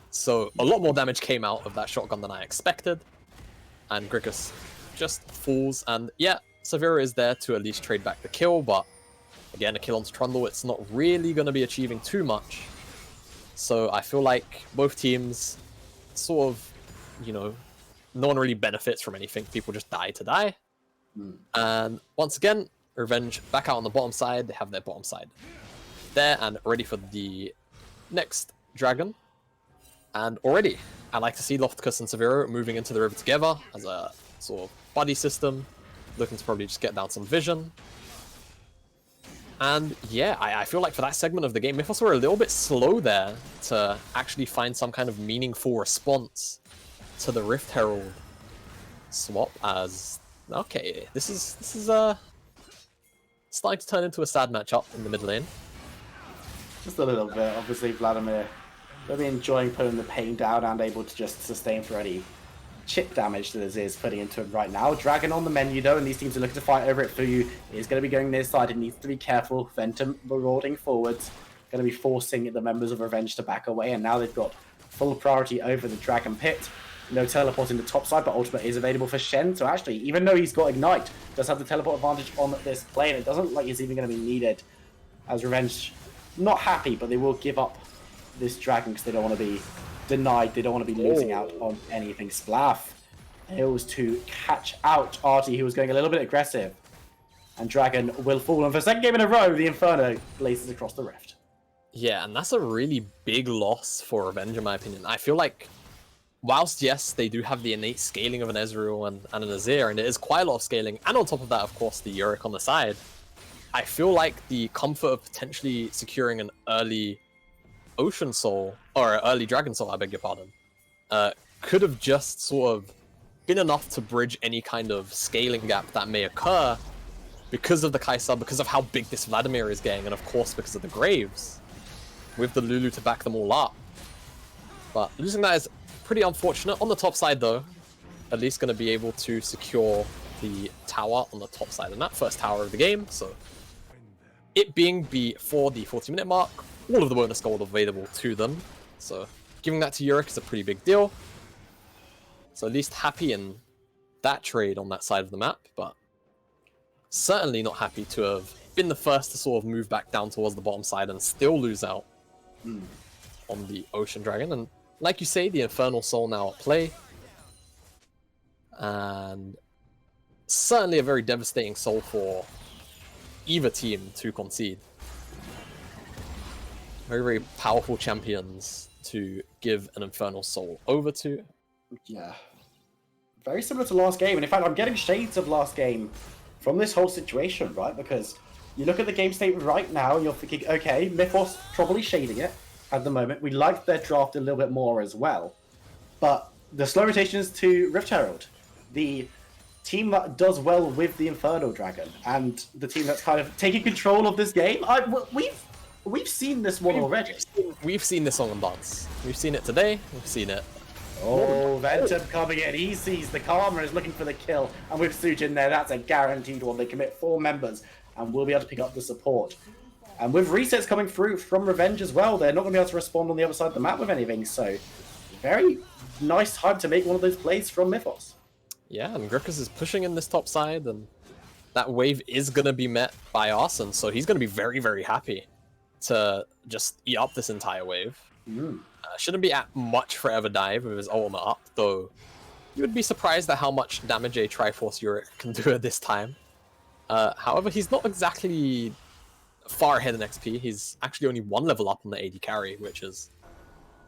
So a lot more damage came out of that shotgun than I expected. And Griffus just falls. And yeah, Severa is there to at least trade back the kill. But again, a kill onto Trundle, it's not really going to be achieving too much. So I feel like both teams sort of, you know, no one really benefits from anything. People just die to die. And once again, Revenge back out on the bottom side. They have their bottom side there and ready for the next dragon. And already, I like to see Lofticus and Severo moving into the river together as a sort of buddy system, looking to probably just get down some vision. And yeah, I feel like for that segment of the game, Mythos were a little bit slow there to actually find some kind of meaningful response to the Rift Herald swap. As okay, this is starting to turn into a sad matchup in the mid lane. Just a little bit, obviously Vladimir really enjoying putting the pain down and able to just sustain for any chip damage that is putting into him right now. Dragon on the menu though, and these teams are looking to fight over it for you. He's going to be going near side, it needs to be careful. Ventum marauding forwards, going to be forcing the members of Revenge to back away, and now they've got full priority over the Dragon Pit. No teleport in the top side, but Ultimate is available for Shen, so actually, even though he's got Ignite, does have the teleport advantage on this plane. It doesn't look like he's even going to be needed, as Revenge not happy, but they will give up this dragon because they don't want to be denied, they don't want to be losing out on anything. Splaff hills to catch out Artie, who was going a little bit aggressive, and Dragon will fall. And for the second game in a row, the Inferno blazes across the rift. Yeah, and that's a really big loss for Revenge in my opinion. I feel like whilst yes, they do have the innate scaling of an Ezreal and an Azir, and it is quite a lot of scaling, and on top of that, of course, the Yorick on the side, I feel like the comfort of potentially securing an early Ocean Soul, or early Dragon Soul, I beg your pardon, could have just sort of been enough to bridge any kind of scaling gap that may occur because of the Kai'Sa, because of how big this Vladimir is getting, and of course because of the Graves, with the Lulu to back them all up. But losing that is pretty unfortunate. On the top side though, at least going to be able to secure the tower on the top side, and that first tower of the game, so it being before the 40-minute mark, all of the bonus gold available to them, so giving that to Yorick is a pretty big deal. So at least happy in that trade on that side of the map, but certainly not happy to have been the first to sort of move back down towards the bottom side and still lose out on the Ocean Dragon. And like you say, the Infernal Soul now at play, and certainly a very devastating soul for either team to concede. Very, very powerful champions to give an Infernal Soul over to. Yeah. Very similar to last game. And in fact, I'm getting shades of last game from this whole situation, right? Because you look at the game state right now, and you're thinking, okay, Mythos probably shading it at the moment. We liked their draft a little bit more as well. But the slow rotations to Rift Herald, the team that does well with the Infernal Dragon, and the team that's kind of taking control of this game, we've seen this one already. We've seen this song and dance. We've seen it today. We've seen it. Oh, Ventum coming in. He sees the Karma is looking for the kill, and with Sujin there, that's a guaranteed one. They commit 4 members, and we'll be able to pick up the support. And with resets coming through from Revenge as well, they're not going to be able to respond on the other side of the map with anything. So, very nice time to make one of those plays from Mythos. Yeah, and Griffus is pushing in this top side, and that wave is going to be met by Arson, so he's going to be very, very happy to just eat up this entire wave. Shouldn't be at much Forever Dive with his ultimate up, though you would be surprised at how much damage a Triforce Yorick can do at this time. However, he's not exactly far ahead in XP. He's actually only 1 level up on the AD carry, which is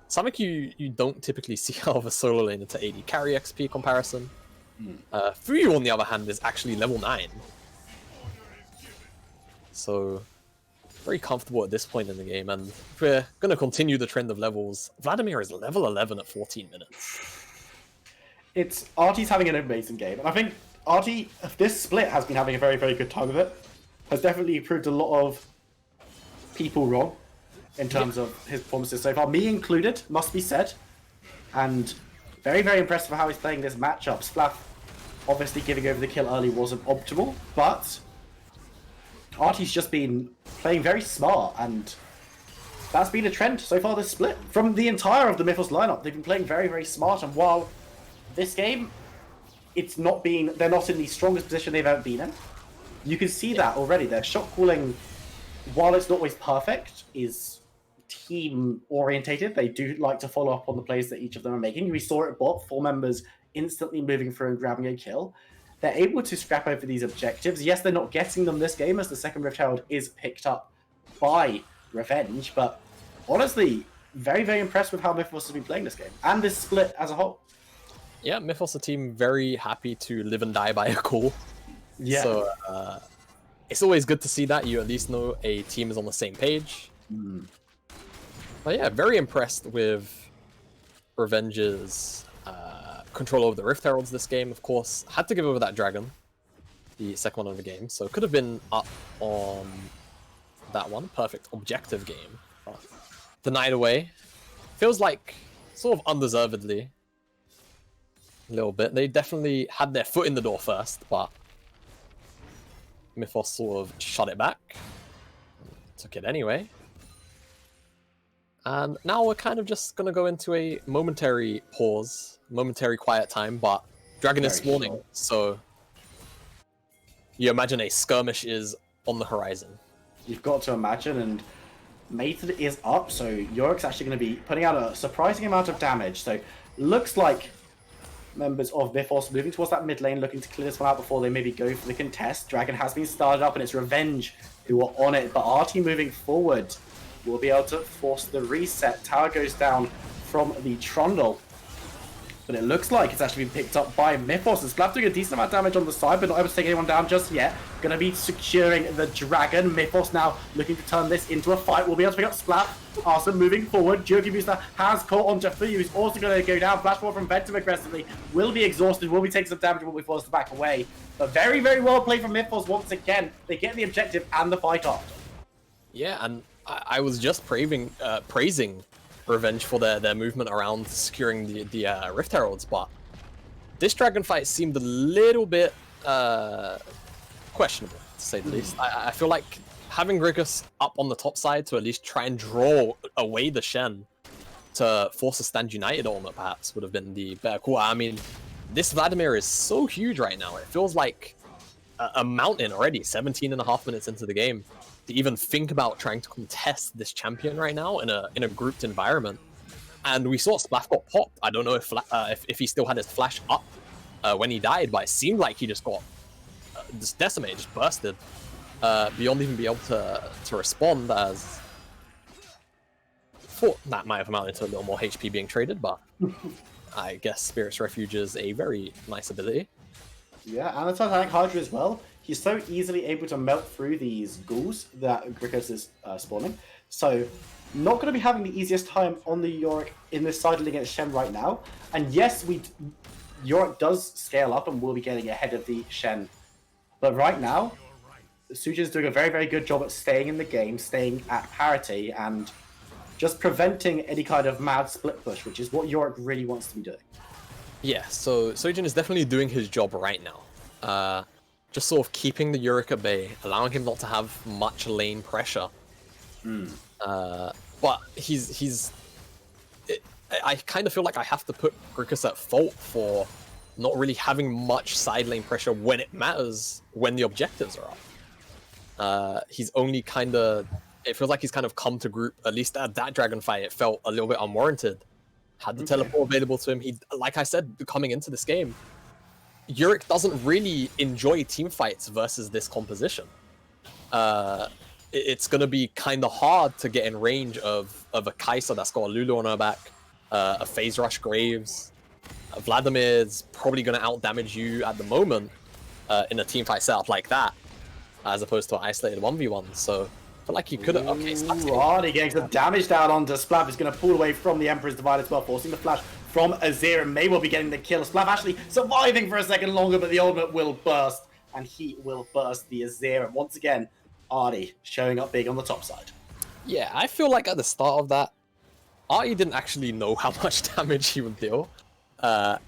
something you don't typically see out of a solo lane to AD carry XP comparison. Fuyu, on the other hand, is actually level 9. So very comfortable at this point in the game, and if we're going to continue the trend of levels, Vladimir is level 11 at 14 minutes. It's Artie's having an amazing game, and I think Artie, this split, has been having a very, very good time of it. Has definitely proved a lot of people wrong in terms of his performances so far, me included, must be said. And very, very impressed with how he's playing this matchup. Splaff obviously giving over the kill early wasn't optimal, but Artie's just been playing very smart, and that's been a trend so far this split. From the entire of the Mythos lineup, they've been playing very, very smart, and while this game, they're not in the strongest position they've ever been in, you can see that already. Their shot calling, while it's not always perfect, is team orientated. They do like to follow up on the plays that each of them are making. We saw it bot, 4 members instantly moving through and grabbing a kill. They're able to scrap over these objectives. Yes, they're not getting them this game as the second Rift Herald is picked up by Revenge, but honestly, very, very impressed with how Mythos has been playing this game and this split as a whole. Yeah, Mythos a team very happy to live and die by a call. Yeah. So it's always good to see that. You at least know a team is on the same page. But yeah, very impressed with Revenge's control over the Rift Heralds this game. Of course, had to give over that dragon, the second one of the game, so could have been up on that one. Perfect objective game. Denied away. Feels like sort of undeservedly. A little bit. They definitely had their foot in the door first, but Mythos sort of shut it back. Took it anyway. And now we're kind of just going to go into a momentary pause, momentary quiet time, but Dragon is spawning, so you imagine a skirmish is on the horizon. You've got to imagine, and Mythos is up, so Yorick's actually going to be putting out a surprising amount of damage. So looks like members of Mythos moving towards that mid lane, looking to clear this one out before they maybe go for the contest. Dragon has been started up, and it's Revenge who are on it, but Artie moving forward will be able to force the reset. Tower goes down from the Trundle, but it looks like it's actually been picked up by Mythos. And Splaff doing a decent amount of damage on the side, but not able to take anyone down just yet. Going to be securing the Dragon. Mythos now looking to turn this into a fight. Will be able to pick up Splaff. Awesome, moving forward. Joki Booster has caught on Jaffu, who's also going to go down. Flash ball from Ventum aggressively. Will be exhausted, will be taking some damage, will be forced to back away. But very, very well played from Mythos once again. They get the objective and the fight off. Yeah, and I was just praising Revenge for their movement around securing the Rift Heralds, but this dragon fight seemed a little bit questionable, to say the least. I feel like having Grigus up on the top side to at least try and draw away the Shen to force a Stand United ultimate perhaps would have been the better call. I mean, this Vladimir is so huge right now. It feels like a mountain already, 17.5 minutes into the game, to even think about trying to contest this champion right now in a grouped environment. And we saw Splaff got popped. I don't know if he still had his flash up when he died, but it seemed like he just got just decimated, just bursted, beyond even be able to respond, as thought that might have amounted to a little more HP being traded, but I guess Spirit's Refuge is a very nice ability. Yeah, and the Titanic Hydra as well. He's so easily able to melt through these ghouls that Grigus is spawning. So, not going to be having the easiest time on the Yorick in this side against Shen right now. And yes, Yorick does scale up and will be getting ahead of the Shen. But right now, Sujin's doing a very, very good job at staying in the game, staying at parity, and just preventing any kind of mad split push, which is what Yorick really wants to be doing. Yeah, so Sojin is definitely doing his job right now. Just sort of keeping the Yorick at bay, allowing him not to have much lane pressure. But I kind of feel like I have to put Grigus at fault for not really having much side lane pressure when it matters, when the objectives are up. He's only kind of... It feels like he's kind of come to group, at least at that dragon fight, it felt a little bit unwarranted. Had the teleport available to him. He, like I said, coming into this game, Yorick doesn't really enjoy team fights versus this composition. It's going to be kind of hard to get in range of a Kai'Sa that's got a Lulu on her back, a Phase Rush Graves. Vladimir's probably going to outdamage you at the moment in a team fight setup like that, as opposed to an isolated 1v1. So feel like he could have. Okay, He getting some damage down onto Splav. Is going to pull away from the Emperor's Divide as well, forcing the flash from Azir, and may well be getting the kill. Splav actually surviving for a second longer, but the ultimate will burst, and he will burst the Azir. And once again, Artie showing up big on the top side. Yeah, I feel like at the start of that, Artie didn't actually know how much damage he would deal.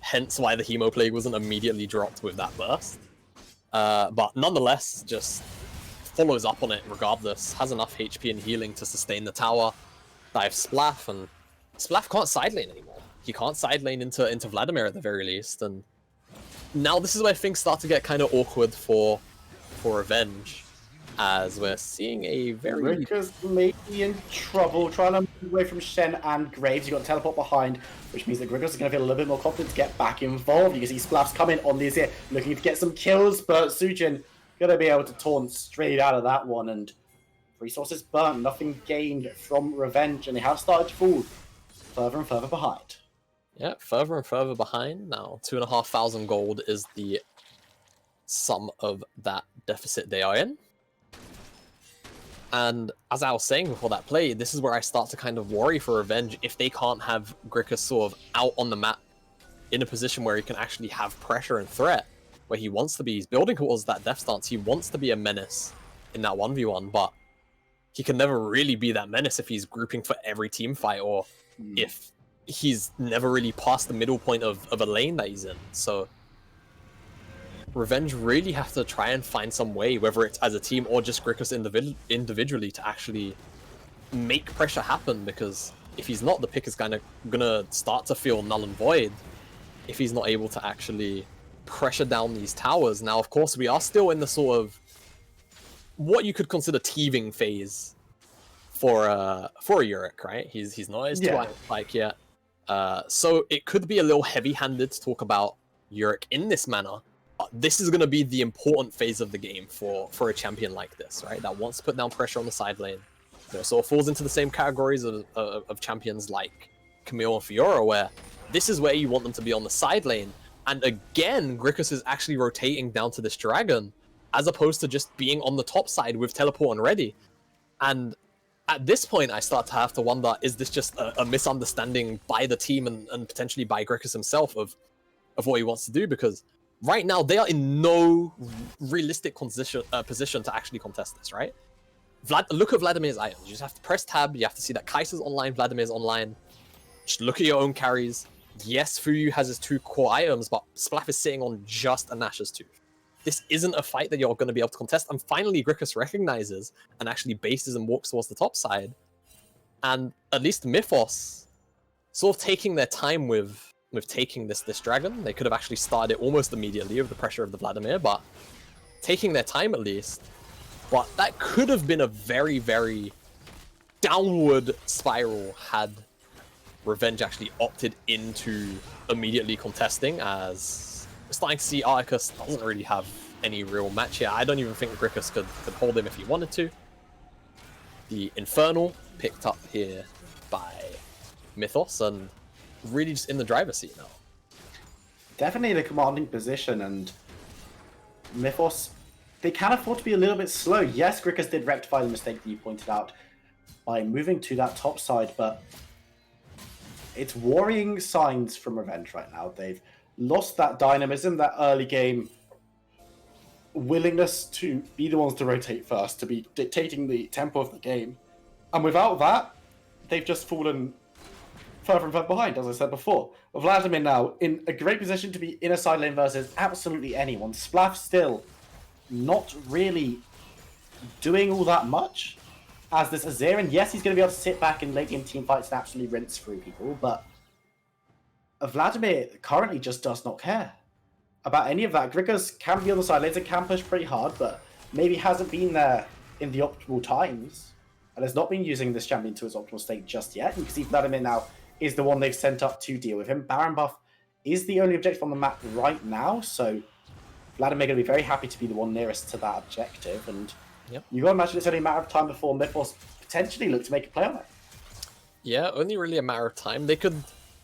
Hence why the Hemo Plague wasn't immediately dropped with that burst. But nonetheless, just follows up on it regardless. Has enough HP and healing to sustain the tower. Dives Splaff, and Splaff can't side lane anymore. He can't side lane into Vladimir at the very least. And now this is where things start to get kind of awkward for Revenge. As we're seeing a very... Ricker's maybe in trouble, trying to move away from Shen and Graves. You've got teleport behind, which means that Griggles is going to feel a little bit more confident to get back involved. You can see Splaff's coming on the Azir, looking to get some kills, but Sujin going to be able to taunt straight out of that one, and resources burnt, nothing gained from Revenge, and they have started to fall further and further behind. Yeah, further and further behind. Now, 2,500 gold is the sum of that deficit they are in. And as I was saying before that play, this is where I start to kind of worry for Revenge if they can't have Grickus sort of out on the map in a position where he can actually have pressure and threat, where he wants to be. He's building towards that death stance. He wants to be a menace in that 1v1, but he can never really be that menace if he's grouping for every team fight, or if he's never really past the middle point of a lane that he's in. So Revenge really have to try and find some way, whether it's as a team or just Grickus individually, to actually make pressure happen, because if he's not, the pick is kind of gonna start to feel null and void if he's not able to actually pressure down these towers. Now, of course, we are still in the sort of what you could consider teething phase for Yurik, right? He's not his twilight spike yet. So it could be a little heavy-handed to talk about Yurik in this manner. This is going to be the important phase of the game for a champion like this, right? That wants to put down pressure on the side lane. You know, so it falls into the same categories of champions like Camille and Fiora, where this is where you want them to be on the side lane. And again, Grickus is actually rotating down to this dragon, as opposed to just being on the top side with teleport and ready. And at this point, I start to have to wonder, is this just a misunderstanding by the team and potentially by Grickus himself of what he wants to do? Because right now, they are in no realistic position to actually contest this, right? Look at Vladimir's items. You just have to press tab. You have to see that Kaiser's online, Vladimir's online. Just look at your own carries. Yes, Fuyu has his 2 core items, but Splaff is sitting on just a Nash's tooth. This isn't a fight that you're going to be able to contest. And finally, Grickus recognizes and actually bases and walks towards the top side. And at least Mythos sort of taking their time with taking this dragon. They could have actually started it almost immediately with the pressure of the Vladimir, but taking their time at least. But that could have been a very, very downward spiral had Revenge actually opted into immediately contesting, as we're starting to see Arcus doesn't really have any real match here. I don't even think Grickus could hold him if he wanted to. The Infernal picked up here by Mythos, and really just in the driver's seat now. Definitely in a commanding position, and Mythos, they can afford to be a little bit slow. Yes, Grickus did rectify the mistake that you pointed out by moving to that top side, but it's worrying signs from Revenge right now. They've lost that dynamism, that early game willingness to be the ones to rotate first, to be dictating the tempo of the game. And without that, they've just fallen further and further behind, as I said before. Vladimir now in a great position to be in a side lane versus absolutely anyone. Splaff still not really doing all that much as this Azir. And yes, he's going to be able to sit back in late game team fights and absolutely rinse through people, but Vladimir currently just does not care about any of that. Grickus can be on the side lanes and can push pretty hard, but maybe hasn't been there in the optimal times and has not been using this champion to its optimal state just yet. You can see Vladimir now is the one they've sent up to deal with him. Baron buff is the only objective on the map right now, so Vladimir going to be very happy to be the one nearest to that objective, and you got to imagine it's only a matter of time before Mythos potentially look to make a play on it. Yeah, only really a matter of time. They could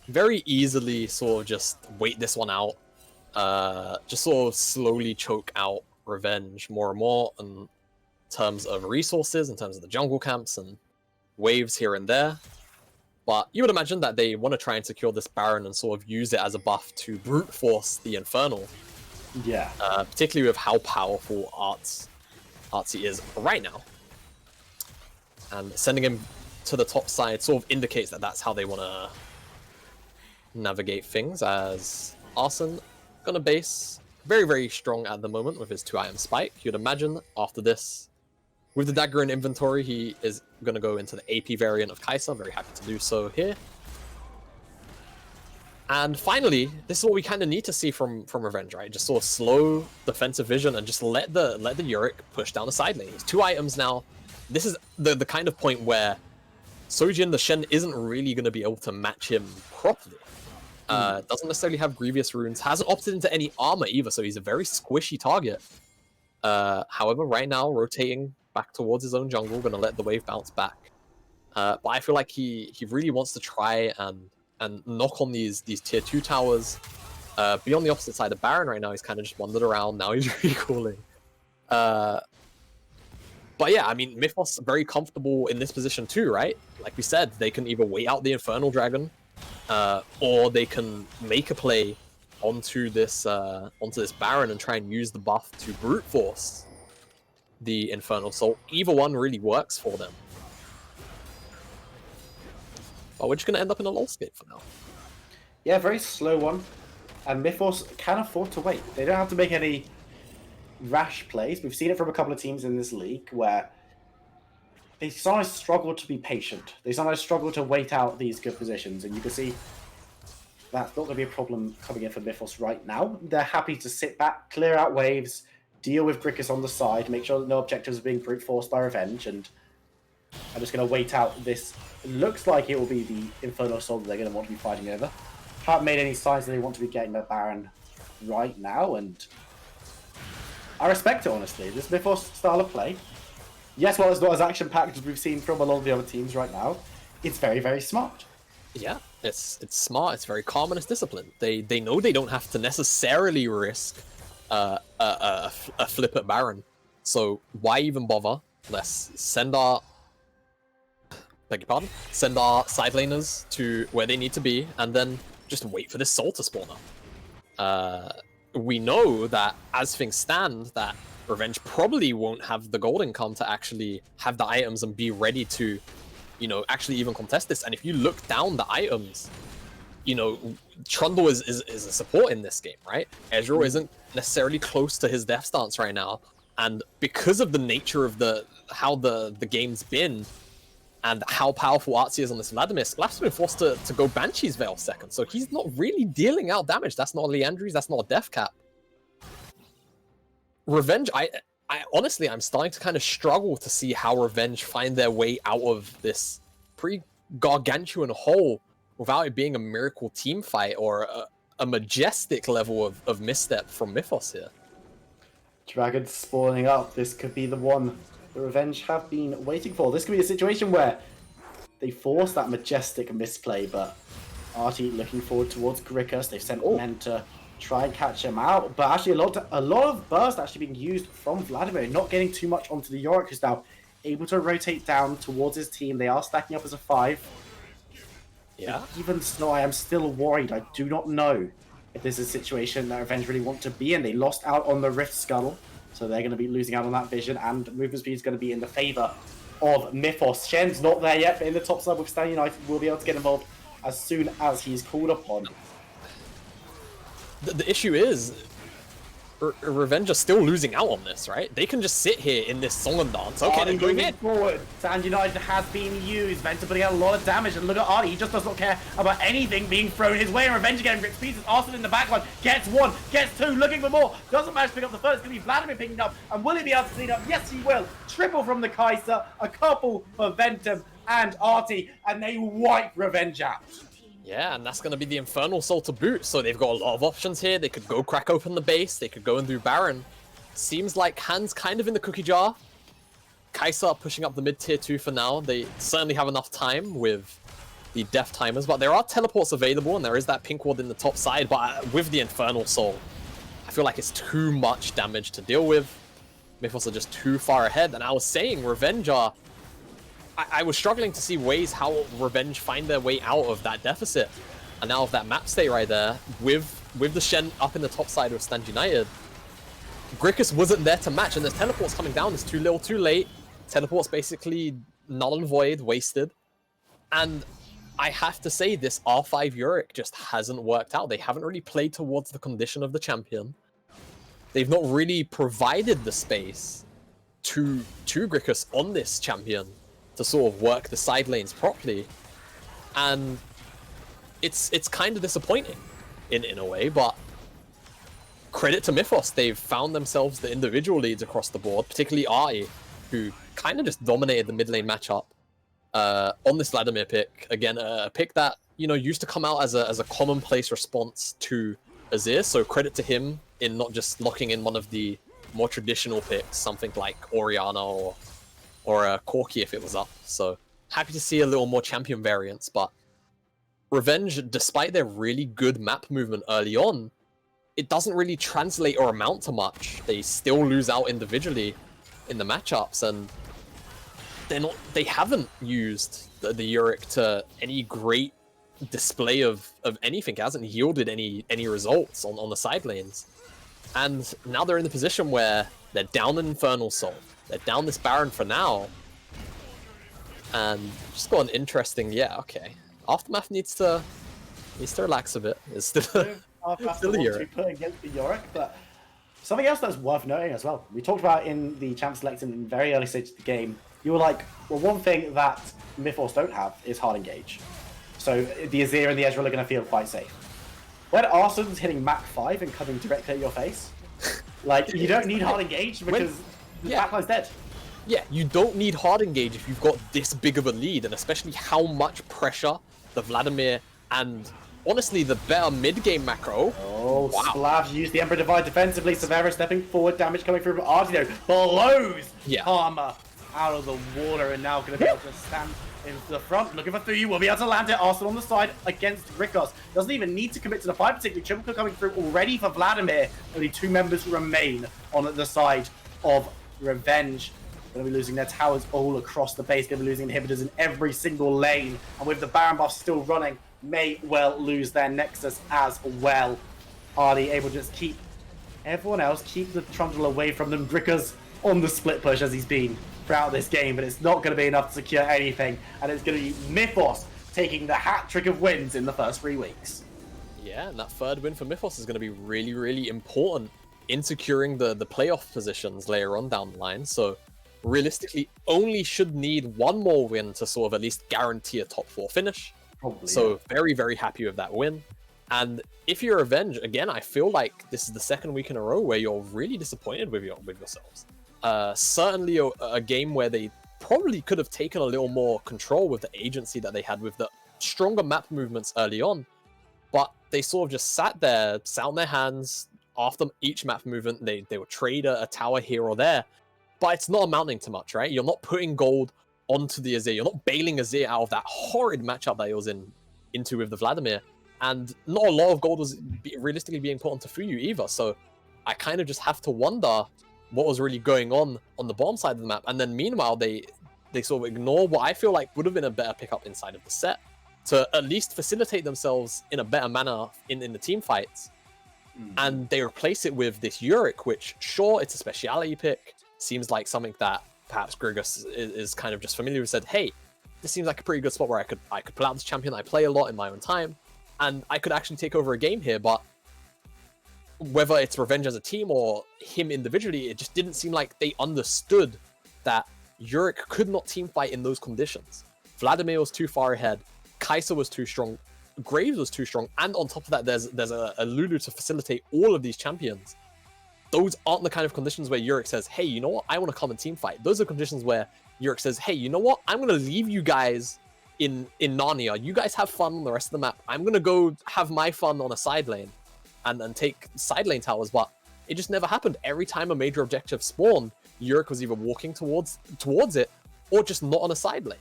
very easily sort of just wait this one out, just sort of slowly choke out Revenge more and more, and terms of resources, in terms of the jungle camps and waves here and there. But you would imagine that they want to try and secure this Baron and sort of use it as a buff to brute force the Infernal. Yeah. Particularly with how powerful Artsy is right now. And sending him to the top side sort of indicates that that's how they want to navigate things, as Arson gonna base very, very strong at the moment with his 2-item spike. You'd imagine after this, with the dagger in inventory, he is gonna go into the AP variant of Kai'Sa. Very happy to do so here. And finally, this is what we kind of need to see from Revenge, right? Just sort of slow defensive vision and just let the Yorick push down the side lane. He's 2 items now. This is the kind of point where Sojin the Shen isn't really going to be able to match him properly. Doesn't necessarily have Grievous runes, hasn't opted into any armor either, so he's a very squishy target. However, right now, rotating back towards his own jungle, going to let the wave bounce back. But I feel like he really wants to try and knock on these tier 2 towers. Be on the opposite side of Baron right now. He's kind of just wandered around. Now he's recalling. But yeah, I mean, Mythos very comfortable in this position too, right? Like we said, they can either wait out the Infernal Dragon, or they can make a play onto this Baron and try and use the buff to brute force the Infernal Soul. Either one really works for them. But we're just going to end up in a lullscape for now. Yeah, very slow one. And Mythos can afford to wait. They don't have to make any rash plays. We've seen it from a couple of teams in this league where they sometimes struggle to be patient. They sometimes struggle to wait out these good positions. And you can see that's not going to be a problem coming in for Mythos right now. They're happy to sit back, clear out waves, deal with Grickus on the side, make sure that no objectives are being brute forced by Revenge, and I'm just going to wait out this. It looks like it will be the Infernal Soul that they're going to want to be fighting over. Haven't made any signs that they want to be getting the Baron right now, and I respect it, honestly. This Mythos style of play, yes, while it's not as action-packed as we've seen from a lot of the other teams right now, it's very, very smart. Yeah, it's smart, it's very calm, and it's disciplined. They know they don't have to necessarily risk a flip at Baron. So why even bother? Let's send our send our side laners to where they need to be, and then just wait for this soul to spawn up. We know that as things stand, that Revenge probably won't have the gold income to actually have the items and be ready to, you know, actually even contest this. And if you look down the items, you know, Trundle is a support in this game, right? Ezreal isn't necessarily close to his death stance right now, and because of the nature of how the game's been, and how powerful Artsy is on this Vladimir, Sklap's been forced to go Banshee's Veil second, so he's not really dealing out damage. That's not a Leandries, that's not a Death Cap. Revenge, I honestly, I'm starting to kind of struggle to see how Revenge find their way out of this pretty gargantuan hole without it being a miracle team fight or a majestic level of misstep from Mythos here. Dragon spawning up. This could be the one the Revenge have been waiting for. This could be a situation where they force that majestic misplay, but Artie looking forward towards Grickus. They've sent men to try and catch him out, but actually a lot of burst actually being used from Vladimir, not getting too much onto the Yorick, who's now able to rotate down towards his team. They are stacking up as a 5. Yeah. But even so, I am still worried. I do not know if this is a situation that Revenge really want to be in. They lost out on the Rift Scuttle, so they're going to be losing out on that vision, and movement speed is going to be in the favor of Mythos. Shen's not there yet, but in the top side with Stan United, will be able to get involved as soon as he's called upon. The issue is, Revenge are still losing out on this, right? They can just sit here in this song and dance. Okay, they're going in. Forward. Sand United has been used. Venter putting out a lot of damage, and look at Artie. He just does not care about anything being thrown his way. And Revenge getting ripped pieces. Arsenal in the backline gets 1, gets 2, looking for more. Doesn't manage to pick up the first. It's going to be Vladimir picking up. And will he be able to clean up? Yes, he will. Triple from the Kai'Sa, a couple for Ventum and Artie, and they wipe Revenge out. Yeah, and that's going to be the Infernal Soul to boot, so they've got a lot of options here. They could go crack open the base, they could go and do Baron. Seems like Han's kind of in the cookie jar. Kai'Sa are pushing up the mid-tier 2 for now. They certainly have enough time with the death timers, but there are teleports available, and there is that pink ward in the top side, but with the Infernal Soul, I feel like it's too much damage to deal with. Mythos are just too far ahead. And I was saying, Revenge are... I was struggling to see ways how Revenge find their way out of that deficit. And now of that map state right there, with the Shen up in the top side of Stand United, Grickus wasn't there to match, and the teleport's coming down. It's too little, too late. Teleport's basically null and void, wasted. And I have to say, this R5 Yorick just hasn't worked out. They haven't really played towards the condition of the champion. They've not really provided the space to Grickus on this champion to sort of work the side lanes properly. And it's kind of disappointing in a way, but credit to Mythos. They've found themselves the individual leads across the board, particularly Artie, who kind of just dominated the mid lane matchup on this Vladimir pick. Again, a pick that, you know, used to come out as a commonplace response to Azir, so credit to him in not just locking in one of the more traditional picks, something like Orianna or Corki if it was up. So happy to see a little more champion variants, but Revenge, despite their really good map movement early on, it doesn't really translate or amount to much. They still lose out individually in the matchups, and they haven't used the Yorick to any great display of anything. It hasn't yielded any results on the side lanes. And now they're in the position where they're down an Infernal Soul. They're down this Baron for now. And just got an interesting, okay. Aftermath needs to relax a bit. It's still still a Yorick. Put against the Yorick, but something else that's worth noting as well. We talked about in the champ selection in very early stages of the game. You were like, well, one thing that Mythos don't have is hard engage. So the Azir and the Ezreal are going to feel quite safe. When Arsenal's hitting Mach 5 and coming directly at your face, like, you don't need hard engage because the backline's dead. Yeah, you don't need hard engage if you've got this big of a lead, and especially how much pressure the Vladimir and honestly the better mid-game macro. Oh, wow. Splav used the Emperor Divide defensively. Severa stepping forward, damage coming through from Artino. Blows Karma out of the water, and now going to be able to stand in the front, looking for 3. Will be able to land it. Arsenal on the side against Grickus. Doesn't even need to commit to the fight, particularly triple kill coming through already for Vladimir. Only 2 members remain on the side of Revenge. Going to be losing their towers all across the base. Going to be losing inhibitors in every single lane. And with the Baron buff still running, may well lose their Nexus as well. Are they able to just keep everyone else, keep the Trundle away from them? Grickus on the split push as he's been throughout this game, but it's not going to be enough to secure anything. And it's going to be Mythos taking the hat trick of wins in the first 3 weeks. Yeah, and that third win for Mythos is going to be really, really important in securing the playoff positions later on down the line. So realistically, only should need 1 more win to sort of at least guarantee a top 4 finish. Probably, so very, very happy with that win. And if you're Revenge, again, I feel like this is the 2nd week in a row where you're really disappointed with yourselves. Certainly a game where they probably could have taken a little more control with the agency that they had with the stronger map movements early on. But they sort of just sat there, sat on their hands. After each map movement, they would trade a tower here or there. But it's not amounting to much, right? You're not putting gold onto the Azir. You're not bailing Azir out of that horrid matchup that he was into with the Vladimir. And not a lot of gold was realistically being put onto Fuyu either. So I kind of just have to wonder what was really going on the bottom side of the map. And then meanwhile, they sort of ignore what I feel like would have been a better pickup inside of the set to at least facilitate themselves in a better manner in the team fights. And they replace it with this Yorick, which, sure, it's a speciality pick. Seems like something that perhaps Grickus is kind of just familiar with. Said, hey, this seems like a pretty good spot where I could pull out this champion I play a lot in my own time, and I could actually take over a game here. But whether it's Revenge as a team or him individually, it just didn't seem like they understood that Yorick could not team fight in those conditions. Vladimir was too far ahead, Kai'Sa was too strong, Graves was too strong, and on top of that, there's a Lulu to facilitate all of these champions. Those aren't the kind of conditions where Yorick says, hey, you know what? I want to come and team fight. Those are conditions where Yorick says, hey, you know what? I'm going to leave you guys in Narnia. You guys have fun on the rest of the map. I'm going to go have my fun on a side lane and take side lane towers. But it just never happened. Every time a major objective spawned, Yorick was either walking towards it or just not on a side lane.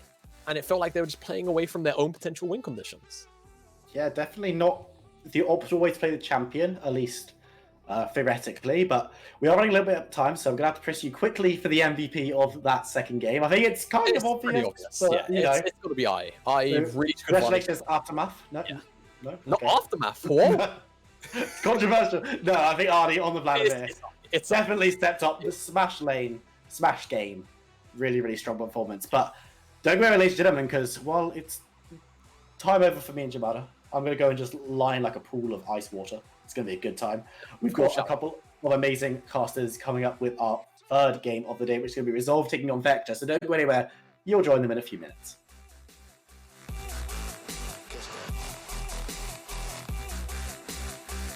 And it felt like they were just playing away from their own potential win conditions. Yeah, definitely not the optimal way to play the champion, at least theoretically, but we are running a little bit of time, so I'm gonna have to press you quickly for the MVP of that second game. I think it's kind of pretty obvious, but yeah, you know, it's got to be I. I so, really good congratulations, Aftermath. No, Yeah. no, Not okay. Aftermath. Whoa. Controversial. No, I think Arnie on the Vladimir It's definitely stepped up the Smash lane, Smash game. Really, really strong performance. But don't go, ladies and gentlemen, because while it's time over for me and Jamada, I'm going to go and just lie in like a pool of ice water. It's going to be a good time. We've got a couple of amazing casters coming up with our third game of the day, which is going to be Resolve taking on Vector. So don't go anywhere. You'll join them in a few minutes.